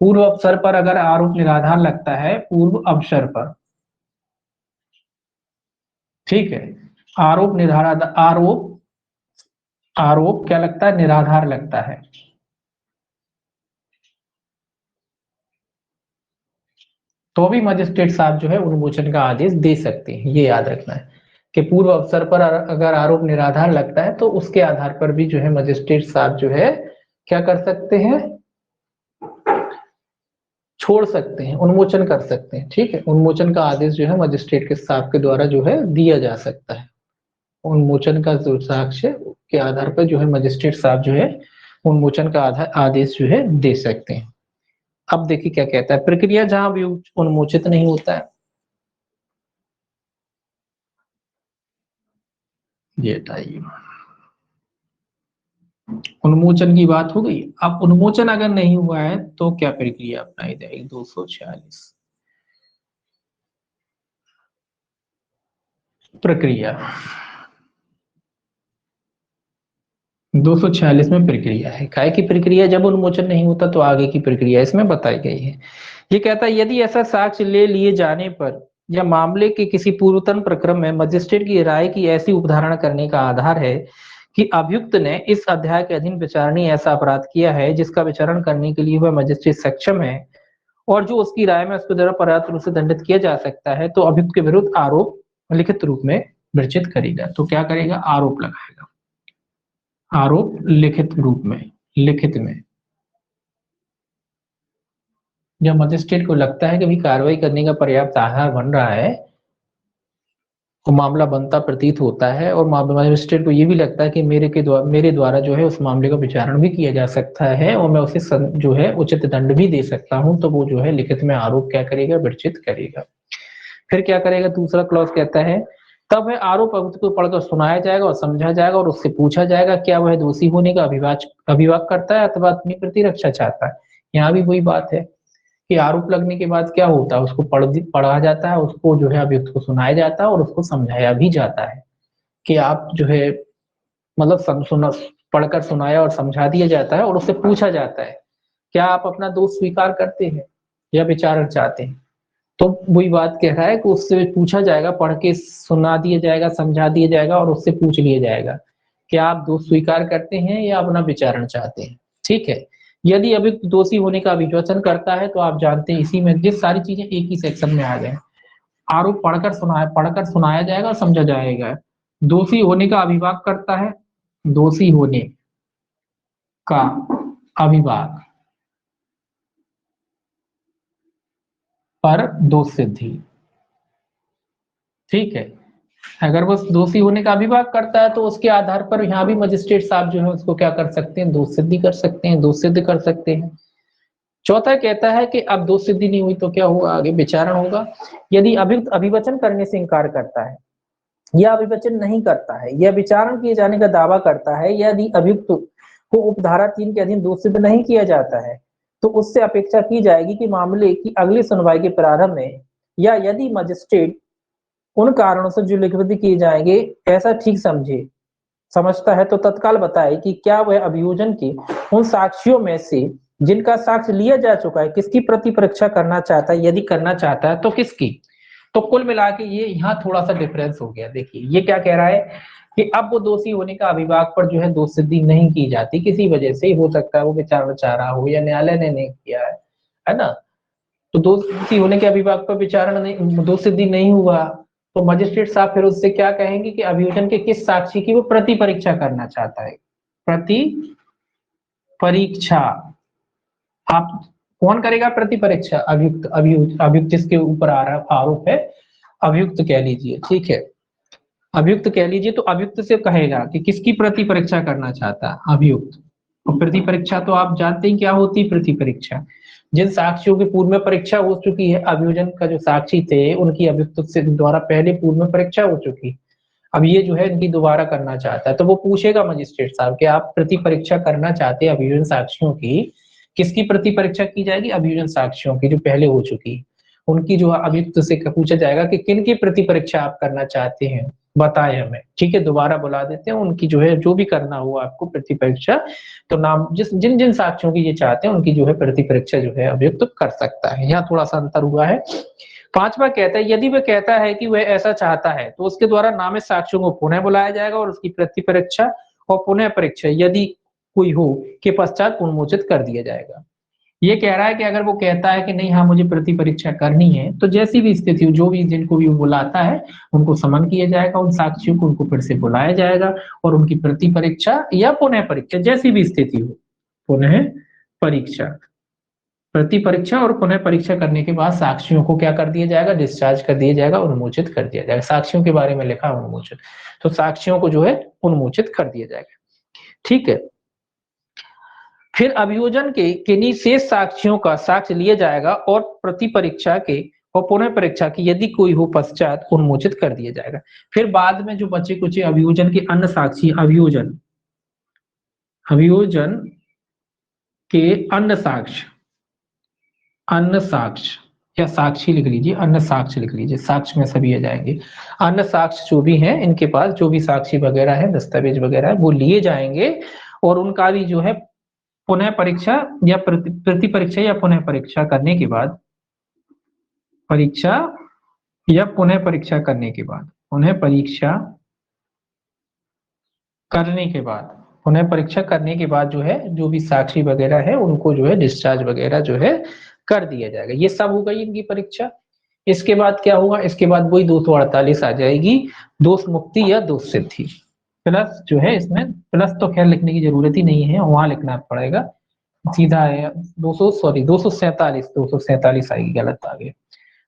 पूर्व अवसर पर अगर आरोप निराधार लगता है, पूर्व अवसर पर, ठीक है, आरोप निराधार, आरोप क्या लगता है? निराधार लगता है, तो भी मजिस्ट्रेट साहब जो है उन्मोचन का आदेश दे सकते हैं। ये याद रखना है कि पूर्व अवसर पर अगर आरोप निराधार लगता है तो उसके आधार पर भी जो है मजिस्ट्रेट साहब जो है क्या कर सकते हैं? छोड़ सकते हैं, उन्मोचन कर सकते हैं। ठीक है, उन्मोचन का आदेश जो है मजिस्ट्रेट के साहब के द्वारा जो है दिया जा सकता है। उन्मोचन का जो साक्ष्य के आधार पर जो है मजिस्ट्रेट साहब जो है उन्मोचन का आदेश जो है दे सकते हैं। अब देखिए क्या कहता है, प्रक्रिया जहां भी उन्मोचित नहीं होता है, ये बताइए, उन्मोचन की बात हो गई। अब उन्मोचन अगर नहीं हुआ है तो क्या प्रक्रिया अपनाई जाएगी? 246 प्रक्रिया, 246 में प्रक्रिया है। काय की प्रक्रिया? जब उन्मोचन नहीं होता तो आगे की प्रक्रिया इसमें बताई गई है। ये कहता है यदि ऐसा साक्ष्य ले लिए जाने पर या मामले के किसी पूर्वतन प्रक्रम में मजिस्ट्रेट की राय की ऐसी उपधारणा करने का आधार है कि अभियुक्त ने इस अध्याय के अधीन विचारणीय ऐसा अपराध किया है जिसका विचारण करने के लिए वह मजिस्ट्रेट सक्षम है और जो उसकी राय में उसके द्वारा पर्याप्त रूप से दंडित किया जा सकता है, तो अभियुक्त के विरुद्ध आरोप लिखित रूप में विरचित करेगा। तो क्या करेगा? आरोप लगाएगा, आरोप लिखित रूप में, लिखित में। जब मजिस्ट्रेट को लगता है कि भी कार्रवाई करने का पर्याप्त आधार बन रहा है, तो मामला बनता प्रतीत होता है और मजिस्ट्रेट को ये भी लगता है कि मेरे द्वारा जो है उस मामले का विचारण भी किया जा सकता है और मैं उसे जो है उचित दंड भी दे सकता हूं, तो वो जो है लिखित में आरोप क्या करेगा? विरचित करेगा। फिर क्या करेगा? दूसरा क्लॉज कहता है तब है आरोप अभियुक्त को पढ़कर सुनाया जाएगा और समझा जाएगा और उससे पूछा जाएगा क्या वह दोषी होने का अभिवाद करता है अथवा अपनी प्रतिरक्षा चाहता है। यहाँ भी वही बात है कि आरोप लगने के बाद क्या होता है? उसको पढ़ा जाता है, उसको जो है अभियुक्त को सुनाया जाता है और उसको समझाया भी जाता है कि आप जो है मतलब सुना, पढ़कर सुनाया और समझा दिया जाता है और उससे पूछा जाता है क्या आप अपना दोष स्वीकार करते हैं या विचारण चाहते हैं। तो वही बात कह रहा है कि उससे पूछा जाएगा, पढ़ के सुना दिया जाएगा, समझा दिया जाएगा और उससे पूछ लिया जाएगा क्या आप दोष स्वीकार करते हैं या अपना विचारण चाहते हैं। ठीक है, यदि अभियुक्त दोषी होने का अभिवचन करता है तो आप जानते हैं इसी में ये सारी चीजें एक ही सेक्शन में आ गए। आरोप पढ़कर सुनाया जाएगा और समझा जाएगा। दोषी होने का अभिभाग करता है, दोषी होने का अभिभाग पर दोष सिद्धि। ठीक है, अगर वो दोषी होने का अभिभाग करता है तो उसके आधार पर यहाँ भी मजिस्ट्रेट साहब जो है उसको क्या कर सकते हैं, दोष सिद्धि कर सकते हैं, दोष सिद्ध कर सकते हैं। चौथा कहता है कि अब दोष सिद्धि नहीं हुई तो क्या होगा, आगे विचारण होगा। यदि अभियुक्त अभिवचन करने से इंकार करता है या अभिवचन नहीं करता है या विचारण किए जाने का दावा करता है, यदि अभियुक्त को उपधारा 3 के अधीन दोष सिद्ध नहीं किया जाता है तो उससे अपेक्षा की जाएगी कि मामले की अगली सुनवाई के प्रारंभ में या यदि मजिस्ट्रेट उन कारणों से जो लिखित किए जाएंगे ऐसा ठीक समझता है तो तत्काल बताए कि क्या वह अभियोजन के उन साक्ष्यों में से जिनका साक्ष्य लिया जा चुका है किसकी प्रति परीक्षा करना चाहता है, यदि करना चाहता है तो किसकी। तो कुल मिला के ये यहाँ थोड़ा सा डिफरेंस हो गया। देखिए ये क्या कह रहा है कि अब वो दोषी होने का अभिभाग पर जो है दोष सिद्धि नहीं की जाती, किसी वजह से हो सकता है वो विचारणा चाह रहा हो या न्यायालय ने नहीं किया है ना। तो दोषी होने के अभिभाग पर विचारण नहीं, दोष सिद्धि नहीं हुआ तो मजिस्ट्रेट साहब फिर उससे क्या कहेंगे कि अभियोजन के किस साक्षी की वो प्रति परीक्षा करना चाहता है। प्रति परीक्षा आप कौन करेगा, प्रति परीक्षा अभियुक्त, अभियुक्त जिसके ऊपर आरोप है अभियुक्त कह लीजिए। ठीक है, अभियुक्त कह लीजिए तो अभियुक्त से कहेगा कि किसकी प्रति परीक्षा करना चाहता है, अभियुक्त। और प्रति परीक्षा तो आप जानते हैं क्या होती है प्रति परीक्षा, जिन साक्षियों की पूर्व में परीक्षा हो चुकी है, अभियोजन का जो साक्षी थे उनकी अभियुक्त से द्वारा पहले पूर्व में परीक्षा हो चुकी, अब ये जो है इनकी दोबारा करना चाहता है तो वो पूछेगा मजिस्ट्रेट साहब कि आप प्रति परीक्षा करना चाहते हैं अभियोजन साक्षियों की, किसकी प्रति परीक्षा की जाएगी, अभियोजन साक्षियों की जो पहले हो चुकी, उनकी जो अभियुक्त से पूछा जाएगा कि किन की प्रति परीक्षा आप करना चाहते हैं, बताए हमें। ठीक है, दोबारा बुला देते हैं, उनकी जो है जो भी करना हो आपको प्रति परीक्षा, तो नाम जिन जिन साक्षियों की ये चाहते हैं उनकी जो है प्रति परीक्षा जो है अभियुक्त कर सकता है। यहाँ थोड़ा सा अंतर हुआ है। पांचवा कहता है यदि वह कहता है कि वह ऐसा चाहता है तो उसके द्वारा नामित साक्षियों को पुनः बुलाया जाएगा और उसकी प्रति परीक्षा और पुनः परीक्षा यदि कोई हो के पश्चात उन्मोचित कर दिया जाएगा। ये कह रहा है कि अगर वो कहता है कि नहीं हाँ मुझे प्रति परीक्षा करनी है तो जैसी भी स्थिति हो, जो भी जिनको भी बुलाता है उनको समन किया जाएगा, उन साक्षियों को उनको फिर से बुलाया जाएगा और उनकी प्रति परीक्षा या पुनः परीक्षा जैसी भी स्थिति हो, पुनः परीक्षा, प्रति परीक्षा और पुनः परीक्षा करने के बाद साक्षियों को क्या कर दिया जाएगा, डिस्चार्ज कर दिया जाएगा, उन्मोचित कर दिया जाएगा। साक्षियों के बारे में लिखा उन्मोचित, तो साक्षियों को जो है उन्मोचित कर दिया जाएगा। ठीक है, फिर अभियोजन के किन्हीं शेष साक्षियों का साक्ष्य लिया जाएगा और प्रति परीक्षा के और पुनः परीक्षा की यदि कोई हो पश्चात उन्मोचित कर दिया जाएगा। फिर बाद में जो बचे कुछ अभियोजन के अन्य साक्षी, अभियोजन के अन्य साक्ष्य या साक्षी लिख लीजिए, अन्य साक्ष्य लिख लीजिए, साक्ष्य में सभी आ जाएंगे। अन्य साक्ष्य जो भी हैं इनके पास जो भी साक्षी वगैरह है, दस्तावेज वगैरह है वो लिए जाएंगे और उनका भी जो है पुनः परीक्षा या प्रति परीक्षा या पुनः परीक्षा करने के बाद, परीक्षा या पुनः परीक्षा करने के बाद, पुनः परीक्षा करने के बाद, पुनः परीक्षा करने के बाद जो है जो भी साक्षी वगैरह है उनको जो है डिस्चार्ज वगैरह जो है कर दिया जाएगा। ये सब हो गई इनकी परीक्षा। इसके बाद क्या होगा, इसके बाद वही 248 आ जाएगी, दोष मुक्ति या दोष सिद्धि। प्लस जो है इसमें प्लस तो खैर लिखने की जरूरत ही नहीं है, वहां लिखना पड़ेगा, सीधा है 247 आएगी, गलत आ गया,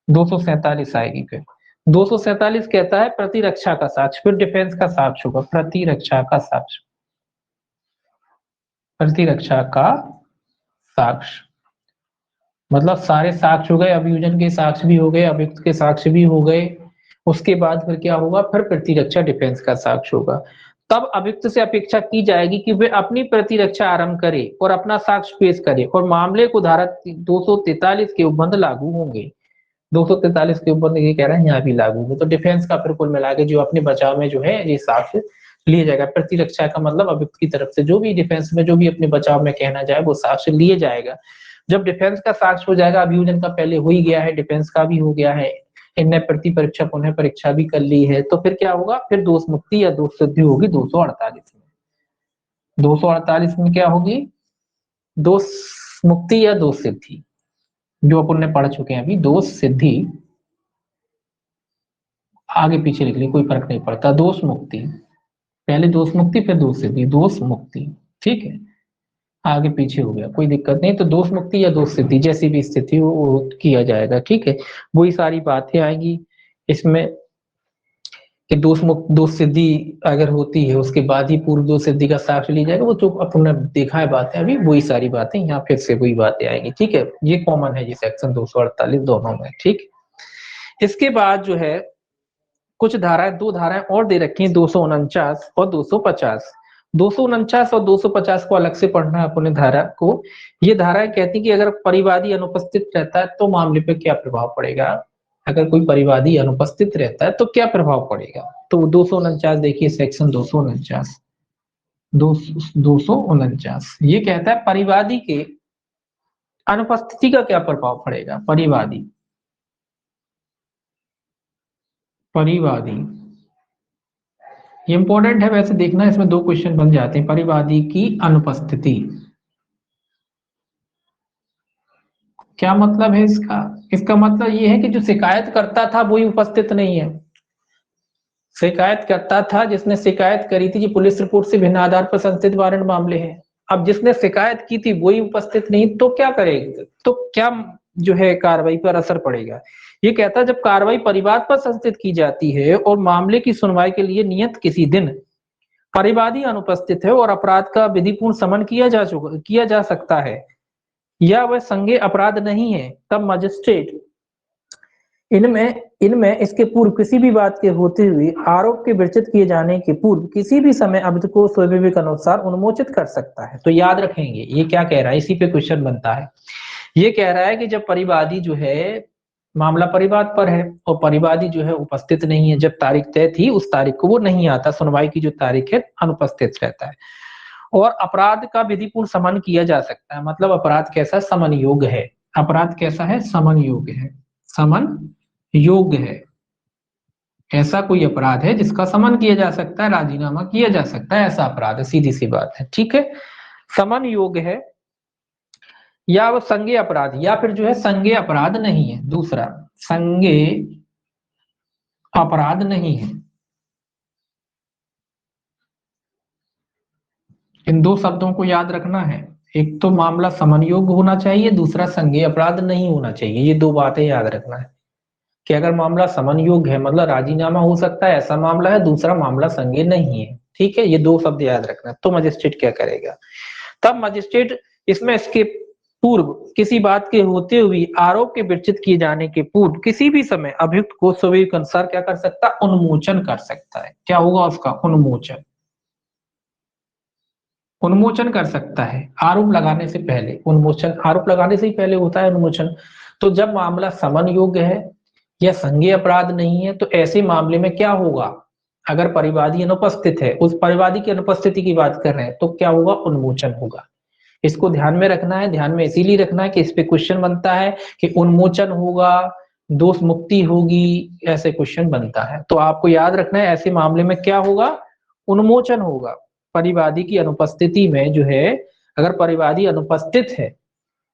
247 आएगी। फिर 247 कहता है प्रतिरक्षा का साक्ष्य, फिर डिफेंस का साक्ष्य होगा, प्रतिरक्षा का साक्ष्य, प्रतिरक्षा का साक्ष्य मतलब सारे साक्ष्य हो गए, अभियोजन के साक्ष्य भी हो गए, अभियुक्त के साक्ष्य भी हो गए। उसके बाद फिर क्या होगा, फिर प्रतिरक्षा डिफेंस का साक्ष्य होगा। तब अभियुक्त से अपेक्षा की जाएगी कि वे अपनी प्रतिरक्षा आरंभ करे और अपना साक्ष्य पेश करे और मामले को धारा 243 के उपबंध लागू होंगे। 243 के उपबंध ये कह रहे हैं यहाँ भी लागू होंगे। तो डिफेंस का फिर कुल मिला के जो अपने बचाव में जो है ये साक्ष्य लिया जाएगा। प्रतिरक्षा का मतलब अभियुक्त की तरफ से जो भी डिफेंस में जो भी अपने बचाव में कहना जाए वो साक्ष्य लिए जाएगा। जब डिफेंस का साक्ष्य हो जाएगा, अभियोजन का पहले हो ही गया है, डिफेंस का भी हो गया है, इनने प्रति परीक्षा पुनः परीक्षा भी कर ली है, तो फिर क्या होगा, फिर दोष मुक्ति या दोष सिद्धि होगी 248 में। 248 में क्या होगी, दोष मुक्ति या दोष सिद्धि, जो अपन ने पढ़ चुके हैं अभी। दोष सिद्धि आगे पीछे लिख ली, कोई फर्क नहीं पड़ता। दोष मुक्ति, पहले दोष मुक्ति फिर दोष सिद्धि, दोष मुक्ति, ठीक है, आगे पीछे हो गया कोई दिक्कत नहीं। तो दोष मुक्ति या दोष सिद्धि जैसी भी स्थिति हो वो किया जाएगा, ठीक है। वही सारी बातें आएंगी इसमें कि दोष मुक्त दोष सिद्धि अगर होती है उसके बाद ही पूर्व दोष सिद्धि का साक्ष्य लिया जाएगा। वो जो अपन ने देखा है बातें अभी, वही सारी बातें यहाँ फिर से वही बातें आएंगी, ठीक है। ये कॉमन है ये सेक्शन 248 दोनों में, ठीक। इसके बाद जो है कुछ धाराएं, दो धाराएं और दे रखी हैं, 249 और 250। 249 और 250 को अलग से पढ़ना है अपने धारा को। ये धाराएं कहती कि अगर परिवादी अनुपस्थित रहता है तो मामले पे क्या प्रभाव पड़ेगा, अगर कोई परिवादी अनुपस्थित रहता है तो क्या प्रभाव पड़ेगा। तो 249 देखिए, सेक्शन 249 249 ये कहता है परिवादी के अनुपस्थिति का क्या प्रभाव पड़ेगा। परिवादी ये इंपॉर्टेंट है वैसे देखना, इसमें दो क्वेश्चन बन जाते हैं। परिवादी की अनुपस्थिति क्या मतलब है इसका, इसका मतलब ये है कि जो शिकायत करता था वही उपस्थित नहीं है। शिकायत करता था, जिसने शिकायत करी थी कि पुलिस रिपोर्ट से भिन्न आधार पर संस्थित वारंट मामले हैं, अब जिसने शिकायत की थी वही उपस्थित नहीं, तो क्या करेगा, तो क्या जो है कार्रवाई पर असर पड़ेगा। ये कहता है जब कार्रवाई परिवाद पर संस्थित की जाती है और मामले की सुनवाई के लिए नियत किसी दिन परिवादी अनुपस्थित है और अपराध का विधिपूर्ण समन किया जा सकता है या वह संज्ञेय अपराध नहीं है, तब मजिस्ट्रेट इनमें इसके पूर्व किसी भी बात के होते हुए आरोप के विरचित किए जाने के पूर्व किसी भी समय अभियुक्त को स्वविवेक अनुसार उन्मोचित कर सकता है। तो याद रखेंगे ये क्या कह रहा है, इसी पे क्वेश्चन बनता है। ये कह रहा है कि जब परिवादी जो है, मामला परिवाद पर है और परिवादी जो है उपस्थित नहीं है, जब तारीख तय थी उस तारीख को वो नहीं आता, सुनवाई की जो तारीख है अनुपस्थित रहता है, और अपराध का विधिपूर्ण समन किया जा सकता है। मतलब अपराध कैसा, समन योग्य है। अपराध कैसा है, समन योग्य है। समन योग्य है, ऐसा कोई अपराध है जिसका समन किया जा सकता है, राजीनामा किया जा सकता है, ऐसा अपराध है, सीधी सी बात है, ठीक है। समन योग्य है या वो संज्ञेय अपराध, या फिर जो है संज्ञेय अपराध नहीं है। दूसरा, संज्ञेय अपराध नहीं है। इन दो शब्दों को याद रखना है, एक तो मामला समन योग्य होना चाहिए, दूसरा संज्ञेय अपराध नहीं होना चाहिए। ये दो बातें याद रखना है कि अगर मामला समन योग्य है मतलब राजीनामा हो सकता है, ऐसा मामला है, दूसरा मामला संज्ञेय नहीं है, ठीक है। ये दो शब्द याद रखना। तो मजिस्ट्रेट क्या करेगा, तब मजिस्ट्रेट इसमें इसके पूर्व किसी बात के होते हुए आरोप के विरचित किए जाने के पूर्व किसी भी समय अभियुक्त को स्वविवेक अनुसार क्या कर सकता है, उन्मोचन कर सकता है। क्या होगा उसका, उन्मोचन, उन्मोचन कर सकता है। आरोप लगाने से पहले उन्मोचन, आरोप लगाने से ही पहले होता है उन्मोचन। तो जब मामला समन योग्य है या संज्ञेय अपराध नहीं है, तो ऐसे मामले में क्या होगा, अगर परिवादी अनुपस्थित है, उस परिवादी की अनुपस्थिति की बात कर रहे हैं, तो क्या होगा, उन्मोचन होगा। इसको ध्यान में रखना है, ध्यान में इसीलिए रखना है कि इस पे क्वेश्चन बनता है कि उन्मोचन होगा, दोष मुक्ति होगी, ऐसे क्वेश्चन बनता है। तो आपको याद रखना है ऐसे मामले में क्या होगा, उन्मोचन होगा। परिवादी की अनुपस्थिति में जो है, अगर परिवादी अनुपस्थित है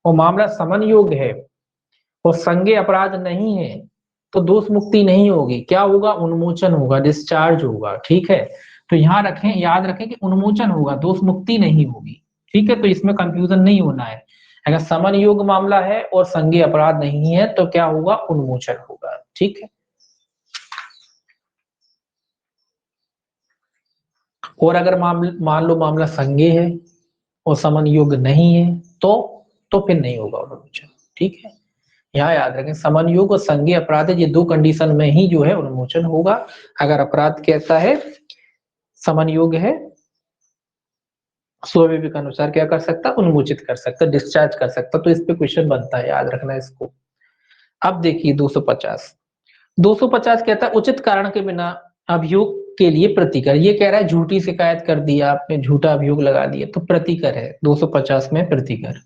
और मामला समन योग्य है और संज्ञेय अपराध नहीं है, तो दोष मुक्ति नहीं होगी, क्या होगा, उन्मोचन होगा, डिस्चार्ज होगा, ठीक है। तो यहाँ रखें, याद रखें कि उन्मोचन होगा, दोष मुक्ति नहीं होगी, ठीक है। तो इसमें कंफ्यूजन नहीं होना है। अगर समन योग्य मामला है और संज्ञेय अपराध नहीं है तो क्या होगा, उन्मोचन होगा, ठीक है। और अगर मान लो मामला संज्ञेय है और समन योग्य नहीं है, तो फिर नहीं होगा उन्मोचन, ठीक है। यहाँ याद रखें समन योग्य और संज्ञेय अपराध है, ये दो कंडीशन में ही जो है उन्मोचन होगा। अगर अपराध कैसा है, समन योग्य है, स्वविवेक अनुसार क्या कर सकता, उन्मोचित कर सकता, डिस्चार्ज कर सकता। तो इस पे क्वेश्चन बनता है, याद रखना इसको। अब देखिए 250 कहता है उचित कारण के बिना अभियोग के लिए प्रतिकर, ये कह रहा है झूठी शिकायत कर दिया आपने, झूठा अभियोग लगा दिया, तो प्रतिकर है 250 में प्रतिकर,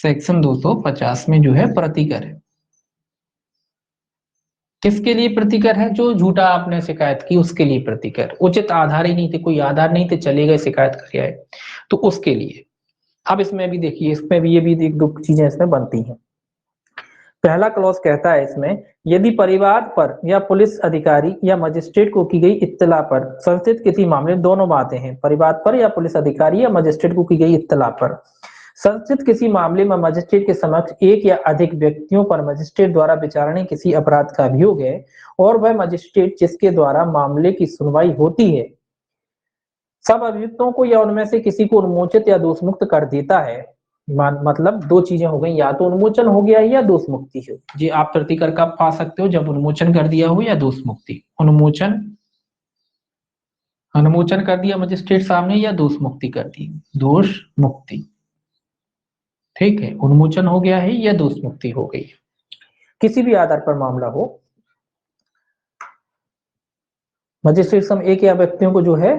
सेक्शन 250 में जो है प्रतिकर है। किसके लिए प्रतिकर है? जो झूठा आपने शिकायत की उसके लिए प्रतिकर, उचित आधार ही नहीं थे, कोई आधार नहीं थे, चले गए शिकायत कर आए, तो उसके लिए। अब इसमें भी देखिए, इसमें भी ये भी एक दो चीजें इसमें बनती हैं। पहला क्लॉज कहता है इसमें, यदि परिवार पर या पुलिस अधिकारी या मजिस्ट्रेट को की गई इत्तला पर संस्थित किसी मामले, दोनों बातें हैं, परिवार पर या पुलिस अधिकारी या मजिस्ट्रेट को की गई इत्तला पर संस्थित किसी मामले में मजिस्ट्रेट के समक्ष एक या अधिक व्यक्तियों पर मजिस्ट्रेट द्वारा विचारणीय किसी अपराध का अभियोग है और वह मजिस्ट्रेट जिसके द्वारा मामले की सुनवाई होती है सब अभियुक्तों को या उनमें से किसी को उन्मोचित या दोषमुक्त कर देता है। मतलब दो चीजें हो गई, या तो उन्मोचन हो गया या दोष मुक्ति हो। जी, आप प्रतिकर कब पा सकते हो? जब उन्मोचन कर दिया हो या दोष मुक्ति। उन्मोचन कर दिया मजिस्ट्रेट साहब ने या दोष मुक्ति कर दी, दोष मुक्ति, ठीक है, उन्मोचन हो गया है या दोष मुक्ति हो गई, किसी भी आधार पर मामला हो, मजिस्ट्रेट सम एक या व्यक्तियों को जो है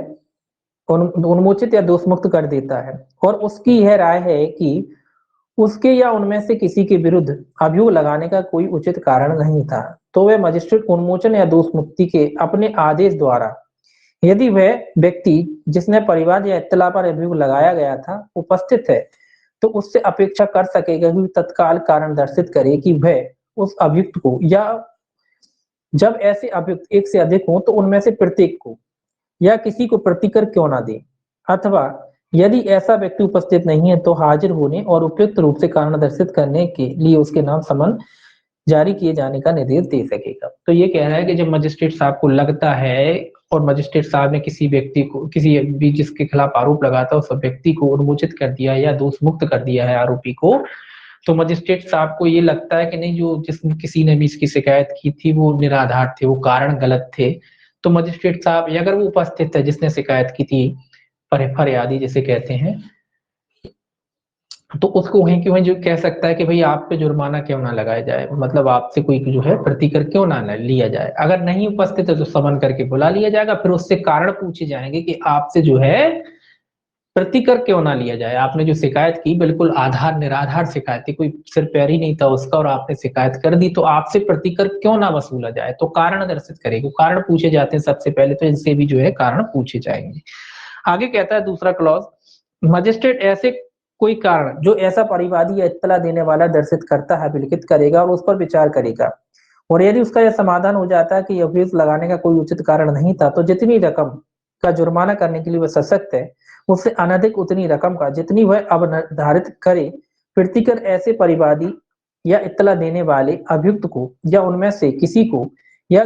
उन्मोचित या दोष मुक्त कर देता है और उसकी यह राय है कि उसके या उनमें से किसी के विरुद्ध अभियोग लगाने का कोई उचित कारण नहीं था, तो वह मजिस्ट्रेट उन्मोचन या दोष मुक्ति के अपने आदेश द्वारा यदि वह व्यक्ति जिसने परिवाद या इत्तला पर अभियोग लगाया गया था उपस्थित है तो उससे अपेक्षा कर सकेगा कि तत्काल कारण दर्शित करे कि वह उस अभियुक्त को, या जब ऐसे अभियुक्त एक से अधिक हो तो उनमें से प्रत्येक को या किसी को प्रतिकर क्यों ना दे, अथवा यदि ऐसा व्यक्ति उपस्थित नहीं है तो हाजिर होने और उपयुक्त रूप से कारण दर्शित करने के लिए उसके नाम समन जारी किए जाने का निर्देश दे सकेगा। तो ये कह रहा है कि जब मजिस्ट्रेट साहब को लगता है और मजिस्ट्रेट साहब ने किसी व्यक्ति को, किसी भी जिसके खिलाफ आरोप लगाता है उस व्यक्ति को उन्मोचित कर दिया या दोष मुक्त कर दिया है आरोपी को, तो मजिस्ट्रेट साहब को ये लगता है कि नहीं, जो जिसने किसी ने भी इसकी शिकायत की थी वो निराधार थे, वो कारण गलत थे, तो मजिस्ट्रेट साहब अगर वो उपस्थित है जिसने शिकायत की थी, फरियादी जिसे कहते हैं, तो उसको वहीं की वहीं जो कह सकता है कि भाई आप पे जुर्माना क्यों ना लगाया जाए, मतलब आपसे कोई जो है प्रतिकर क्यों ना लिया जाए। अगर नहीं उपस्थित है तो समन करके बुला लिया जाएगा, फिर उससे कारण पूछे जाएंगे कि आपसे जो है प्रतिकर क्यों ना लिया जाए, आपने जो शिकायत की बिल्कुल आधार निराधार शिकायत थी, कोई सिर पैर ही नहीं था उसका और आपने शिकायत कर दी, तो आपसे प्रतिकर क्यों ना वसूला जाए, तो कारण दर्शित करेगा, कारण पूछे जाते हैं सबसे पहले, तो इनसे भी जो है कारण पूछे जाएंगे। आगे कहता है दूसरा क्लॉज, मजिस्ट्रेट ऐसे कोई कारण जो ऐसा परिवादी या इत्तला देने वाला दर्शित करता है विलिखित करेगा और उस पर विचार करेगा, और यदि उसका यह समाधान हो जाता है कि अभियोग लगाने का कोई उचित कारण नहीं था तो जितनी रकम का जुर्माना करने के लिए वह सशक्त है उससे अनधिक उतनी रकम का जितनी वह अब निर्धारित करे प्रतिकर ऐसे परिवादी या इत्तला देने वाले अभियुक्त को या उनमें से किसी को या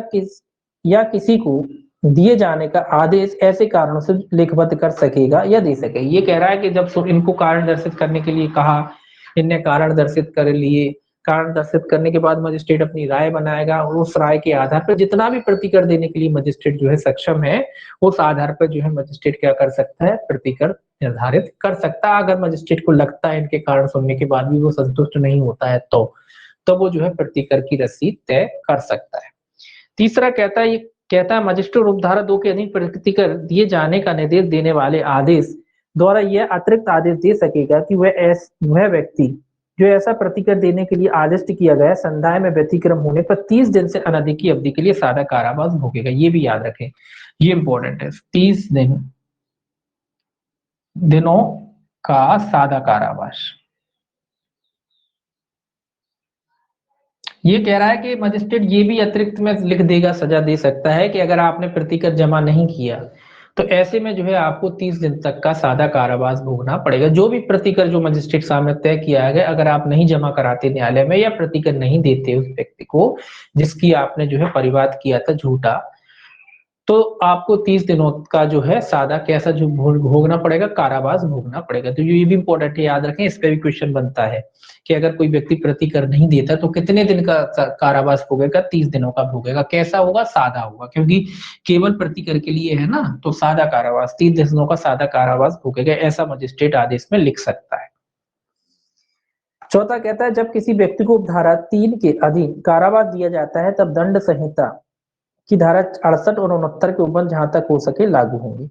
किसी को दिए जाने का आदेश ऐसे कारणों से लिखबद्ध कर सकेगा या दे सके। ये कह रहा है कि जब इनको कारण दर्शित करने के लिए कहा, इनने कारण दर्शित कर लिए, कारण दर्शित करने के बाद मजिस्ट्रेट अपनी राय बनाएगा और उस राय के आधार पर जितना भी प्रतिकर देने के लिए मजिस्ट्रेट जो है सक्षम है, उस आधार पर जो है मजिस्ट्रेट क्या कर सकता है, प्रतिकर निर्धारित कर सकता है। अगर मजिस्ट्रेट को लगता है इनके कारण सुनने के बाद भी वो संतुष्ट नहीं होता है तो वो जो है प्रतिकर की रसीद तय कर सकता है। तीसरा कहता है मजिस्ट्रेट उपधारा 2 के अधीन प्रतिकर दिए जाने का निर्देश देने वाले आदेश द्वारा यह अतिरिक्त आदेश दे सकेगा कि वह व्यक्ति जो ऐसा प्रतिकर देने के लिए आदिष्ट किया गया संदाय में व्यतिक्रम होने पर 30 दिन से अनधिक की अवधि के लिए सादा कारावास भोगेगा। ये भी याद रखें, ये इंपॉर्टेंट है, 30 दिनों का सादा कारावास। ये कह रहा है कि मजिस्ट्रेट ये भी अतिरिक्त में लिख देगा, सजा दे सकता है कि अगर आपने प्रतिकर जमा नहीं किया तो ऐसे में जो है आपको 30 दिन तक का सादा कारावास भोगना पड़ेगा। जो भी प्रतिकर जो मजिस्ट्रेट सामने तय किया गया, अगर आप नहीं जमा कराते न्यायालय में या प्रतिकर नहीं देते उस व्यक्ति को जिसकी आपने जो है परिवाद किया था झूठा, तो आपको 30 दिनों का जो है सादा कैसा जो भोगना पड़ेगा, कारावास भोगना पड़ेगा। तो ये भी इंपॉर्टेंट है, याद रखें, इस पे भी क्वेश्चन बनता है कि अगर कोई व्यक्ति प्रतिकर नहीं देता तो कितने दिन का कारावास भोगेगा, 30 दिनों का भोगेगा। कैसा होगा, सादा होगा, क्योंकि केवल प्रतिकर के लिए है ना, तो सादा कारावास, 30 दिनों का सादा कारावास भोगेगा, ऐसा मजिस्ट्रेट आदेश में लिख सकता है। चौथा कहता है जब किसी व्यक्ति को धारा 3 के अधीन कारावास दिया जाता है तब दंड संहिता कि धारा 68 और 69 के ऊपर जहां तक हो सके लागू होंगी।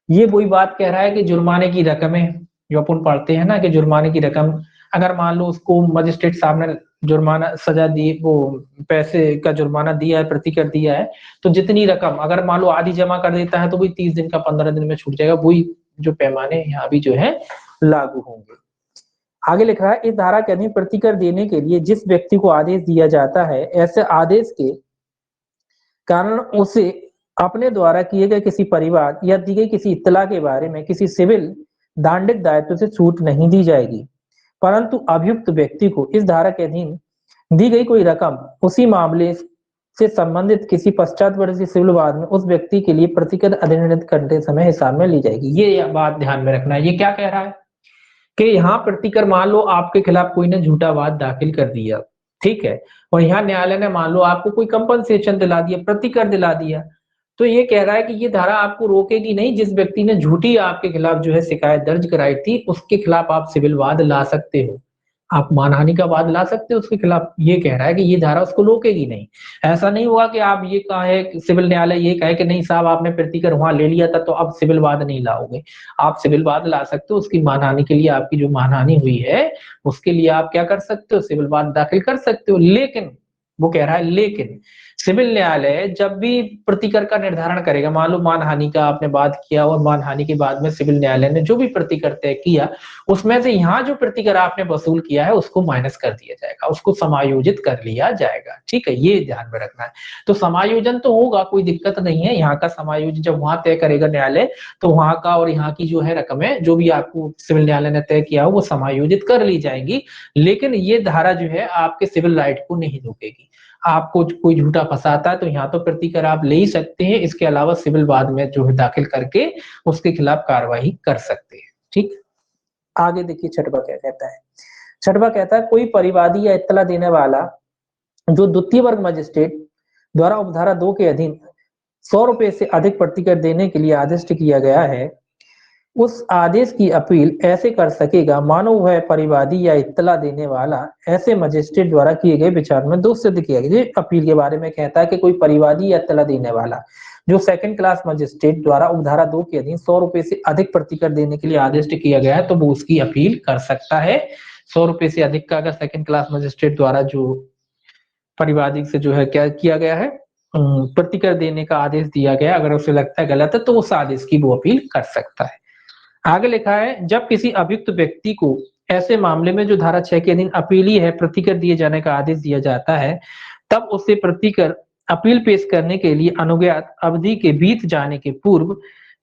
ये वही बात कह रहा है कि जुर्माने की रकमें जो अपन पढ़ते हैं ना कि जुर्माने की रकम अगर मान लो उसको मजिस्ट्रेट साहब ने जुर्माना सजा दी, वो पैसे का जुर्माना दिया है, प्रतिकर दिया है, तो जितनी रकम अगर मान लो आधी जमा कर देता है तो वही 30 दिन का 15 दिन में छूट जाएगा। वही जो पैमाने यहाँ भी जो है लागू होंगे। आगे लिखा है इस धारा के अधीन प्रतिकर देने के लिए जिस व्यक्ति को आदेश दिया जाता है, ऐसे आदेश के कारण उसे अपने द्वारा किए गए किसी परिवार या दी गई किसी इत्तला के बारे में किसी सिविल दांडिक दायित्व से छूट नहीं दी जाएगी, परंतु अभियुक्त व्यक्ति को इस धारा के अधीन दी गई कोई रकम उसी मामले से संबंधित किसी पश्चातवर्ती सिविल वाद में उस व्यक्ति के लिए प्रतिकर अधिनिर्णित करते समय हिसाब में ली जाएगी। ये बात ध्यान में रखना है। ये क्या कह रहा है कि यहाँ प्रतिकर मान लो आपके खिलाफ कोई ने झूठा वाद दाखिल कर दिया, ठीक है, और यहाँ न्यायालय ने मान लो आपको कोई कंपनसेशन दिला दिया, प्रतिकर दिला दिया, तो ये कह रहा है कि ये धारा आपको रोकेगी नहीं। जिस व्यक्ति ने झूठी आपके खिलाफ जो है शिकायत दर्ज कराई थी उसके खिलाफ आप सिविल वाद ला सकते हो, आप मानहानि का वाद ला सकते हो उसके खिलाफ। ये कह रहा है कि ये धारा उसको रोकेगी नहीं। ऐसा नहीं हुआ कि आप ये कहे सिविल न्यायालय ये कहे कि नहीं साहब आपने प्रतिकर वहां ले लिया था तो अब सिविल वाद नहीं लाओगे। आप सिविल वाद ला सकते हो, उसकी मानहानि के लिए, आपकी जो मानहानि हुई है उसके लिए आप क्या कर सकते हो, सिविल वाद दाखिल कर सकते हो। लेकिन वो कह रहा है लेकिन सिविल न्यायालय जब भी प्रतिकर का निर्धारण करेगा, मान लो मानहानि का आपने बात किया और मानहानि के बाद में सिविल न्यायालय ने जो भी प्रतिकर तय किया उसमें से यहाँ जो प्रतिकर आपने वसूल किया है उसको माइनस कर दिया जाएगा, उसको समायोजित कर लिया जाएगा। ठीक है, ये ध्यान में रखना है। तो समायोजन तो होगा, कोई दिक्कत नहीं है। यहाँ का समायोजन जब वहां तय करेगा न्यायालय तो वहां का और यहाँ की जो है रकमें जो भी आपको सिविल न्यायालय ने तय किया हो वो समायोजित कर ली जाएंगी। लेकिन ये धारा जो है आपके सिविल राइट को नहीं रोकेगी। आपको कोई झूठा फंसाता है तो यहाँ तो प्रतिकर आप ले ही सकते हैं, इसके अलावा सिविल वाद में जो है दाखिल करके उसके खिलाफ कार्रवाई कर सकते हैं। ठीक, आगे देखिए छठवा क्या कहता है। छठवा कहता है कोई परिवादी या इत्तला देने वाला जो द्वितीय वर्ग मजिस्ट्रेट द्वारा उपधारा 2 के अधीन 100 रुपए से अधिक प्रतिकर देने के लिए आदेश किया गया है, उस आदेश की अपील ऐसे कर सकेगा मानो वह परिवादी या इत्तला देने वाला ऐसे मजिस्ट्रेट द्वारा किए गए विचार में दोष सिद्ध किया गया। अपील के बारे में कहता है कि कोई परिवादी या इत्तला देने वाला जो सेकंड क्लास मजिस्ट्रेट द्वारा उपधारा 2 के अधीन 100 रुपए से अधिक प्रतिकर देने के लिए आदेश किया गया है तो वो उसकी अपील कर सकता है। 100 रुपए से अधिक का अगर सेकंड क्लास मजिस्ट्रेट द्वारा जो परिवादी से जो है क्या किया गया है, प्रतिकर देने का आदेश दिया गया, अगर उसे लगता है गलत है तो उस आदेश की वो अपील कर सकता है। आगे लिखा है जब किसी अभियुक्त व्यक्ति को ऐसे मामले में जो धारा 6 के अधीन अपीली है प्रतिकर दिए जाने का आदेश दिया जाता है तब उसे प्रतिकर अपील पेश करने के लिए अनुज्ञात अवधि के बीत जाने के पूर्व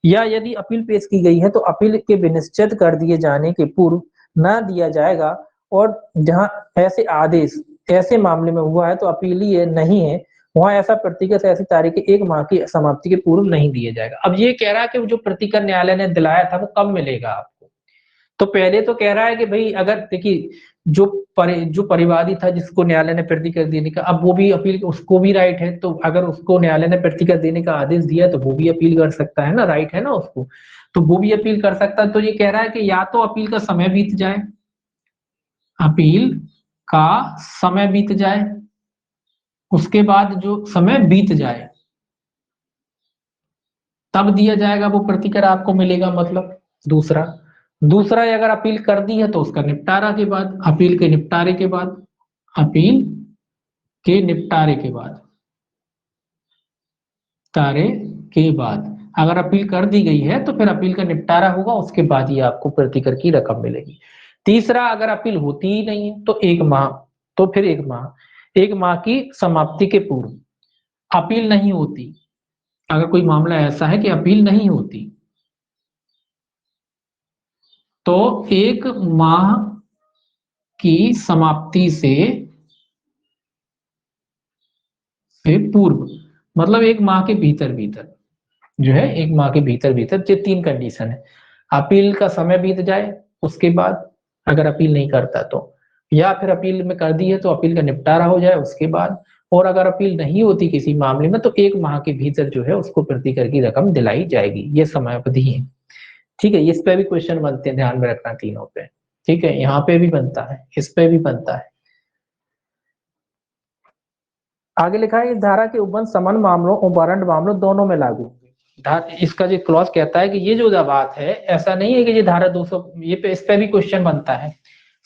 या यदि अपील पेश की गई है तो अपील के विनिश्चित कर दिए जाने के पूर्व न दिया जाएगा, और जहां ऐसे आदेश ऐसे मामले में हुआ है तो अपीलीय नहीं है वहां ऐसा प्रतिकर ऐसी तारीख के 1 माह की समाप्ति के पूर्व नहीं दिया जाएगा। अब ये कह रहा है कि जो प्रतिकर न्यायालय ने दिलाया था वो कब मिलेगा आपको। तो पहले तो कह रहा है कि भाई अगर देखिए जो परिवादी था जिसको न्यायालय ने प्रतिकर देने का, अब वो भी अपील, उसको भी राइट है, तो अगर उसको न्यायालय ने प्रतिकर देने का आदेश दिया तो वो भी अपील कर सकता है ना, राइट है ना उसको, तो वो भी अपील कर सकता है। तो ये कह रहा है कि या तो अपील का समय बीत जाए, अपील का समय बीत जाए, उसके बाद जो समय बीत जाए तब दिया जाएगा वो प्रतिकर आपको मिलेगा। मतलब दूसरा दूसरा अगर अपील कर दी है तो उसका निपटारा के बाद, अपील के निपटारे के बाद, अपील के निपटारे के बाद, तारे के बाद अगर अपील कर दी गई है तो फिर अपील का निपटारा होगा, उसके बाद ही आपको प्रतिकर की रकम मिलेगी। तीसरा अगर अपील होती ही नहीं है तो 1 माह, तो फिर 1 माह, 1 माह की समाप्ति के पूर्व अपील नहीं होती, अगर कोई मामला ऐसा है कि अपील नहीं होती तो 1 माह की समाप्ति से पूर्व, मतलब 1 माह के भीतर भीतर जो है, 1 माह के भीतर भीतर, ये 3 कंडीशन है। अपील का समय बीत जाए उसके बाद अगर अपील नहीं करता तो, या फिर अपील में कर दी है तो अपील का निपटारा हो जाए उसके बाद, और अगर अपील नहीं होती किसी मामले में तो 1 माह के भीतर जो है उसको प्रतिकर की रकम दिलाई जाएगी। ये समय अवधि है। ठीक है, इस पे भी क्वेश्चन बनते हैं, ध्यान में रखना तीनों पे। ठीक है, यहाँ पे भी बनता है, इस पे भी बनता है। आगे लिखा है, इस धारा के उपबंध समन मामलों और वारंट मामलों दोनों में लागू होंगे। इसका जो क्लॉज कहता है कि ये जो बात है, ऐसा नहीं है कि ये धारा 200, ये पे इस पे भी क्वेश्चन बनता है,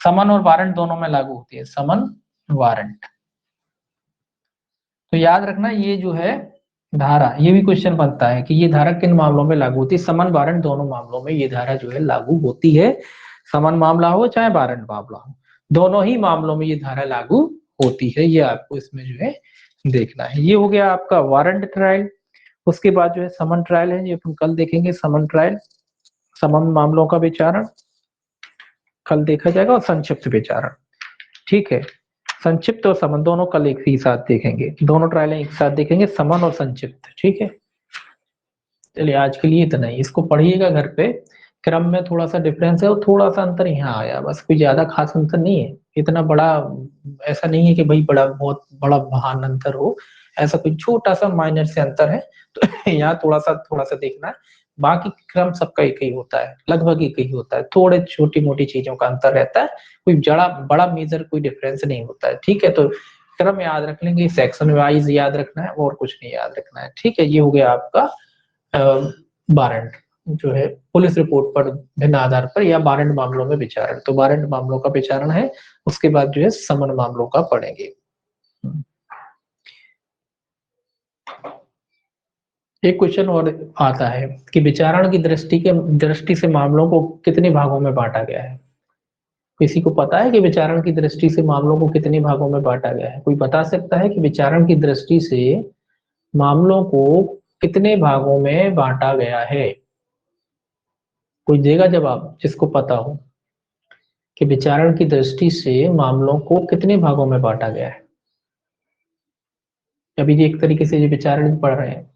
समन और वारंट दोनों में लागू होती है, समन वारंट। तो याद रखना ये जो है धारा, ये भी क्वेश्चन बनता है कि ये धारा किन मामलों में लागू होती है, समन वारंट दोनों मामलों में ये धारा जो है लागू होती है। समन मामला हो चाहे वारंट मामला हो, दोनों ही मामलों में ये धारा लागू होती है, ये आपको इसमें जो है देखना है। ये हो गया आपका वारंट ट्रायल। उसके बाद जो है समन ट्रायल है, ये अपन कल देखेंगे। समन ट्रायल, समन मामलों का विचारण कल देखा जाएगा, और संक्षिप्त विचारण, ठीक है। संक्षिप्त और समन दोनों कल एक ही साथ देखेंगे, दोनों ट्रायल एक साथ देखेंगे, समन और संक्षिप्त, ठीक है। चलिए आज के लिए इतना ही, इसको पढ़िएगा घर पे। क्रम में थोड़ा सा डिफरेंस है और थोड़ा सा अंतर यहाँ आया, बस कोई ज्यादा खास अंतर नहीं है, इतना बड़ा ऐसा नहीं है कि भाई बड़ा बहुत बड़ा महान अंतर हो, ऐसा कोई छोटा सा माइनर से अंतर है। तो यहाँ थोड़ा सा देखना है, बाकी क्रम सबका एक ही होता है, लगभग एक ही होता है, थोड़े छोटी मोटी चीजों का अंतर रहता है, कोई बड़ा मेजर कोई डिफरेंस नहीं होता है, ठीक है। तो क्रम याद रख लेंगे, सेक्शन वाइज याद रखना है और कुछ नहीं याद रखना है, ठीक है। ये हो गया आपका वारंट जो है पुलिस रिपोर्ट पर भिन्न आधार पर या वारंट मामलों में विचारण, तो वारंट मामलों का विचारण है। उसके बाद जो है समन मामलों का पढ़ेंगे। एक क्वेश्चन और आता है कि विचारण की दृष्टि से मामलों को कितने भागों में बांटा गया है। किसी को पता है कि विचारण की दृष्टि से मामलों को कितने भागों में बांटा गया है? कोई बता सकता है कि विचारण की दृष्टि से मामलों को कितने भागों में बांटा गया है? कोई देगा जवाब जिसको पता हो कि विचारण की दृष्टि से मामलों को कितने भागों में बांटा गया है। अभी एक तरीके से ये विचारण पढ़ रहे हैं,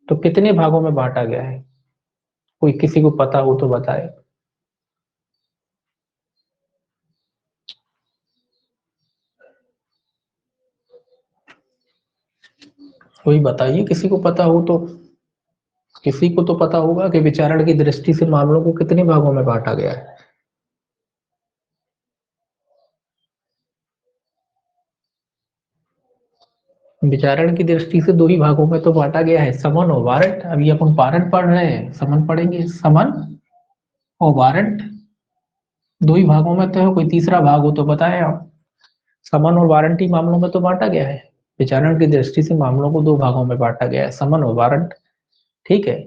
तो कितने भागों में बांटा गया है? कोई किसी को पता हो तो बताए। कोई बताइए, किसी को पता हो तो। किसी को तो पता होगा कि विचारण की दृष्टि से मामलों को कितने भागों में बांटा गया है। विचारण की दृष्टि से दो ही भागों में तो बांटा गया है, समन और वारंट। अभी अपन वारंट पढ़ रहे हैं, समन पढ़ेंगे। समन और वारंट दो ही भागों में तो है, कोई तीसरा भाग हो तो बताएं आप। समन और वारंट ही मामलों में तो बांटा गया है, विचारण की दृष्टि से मामलों को दो भागों में बांटा गया है, समन और वारंट, ठीक है।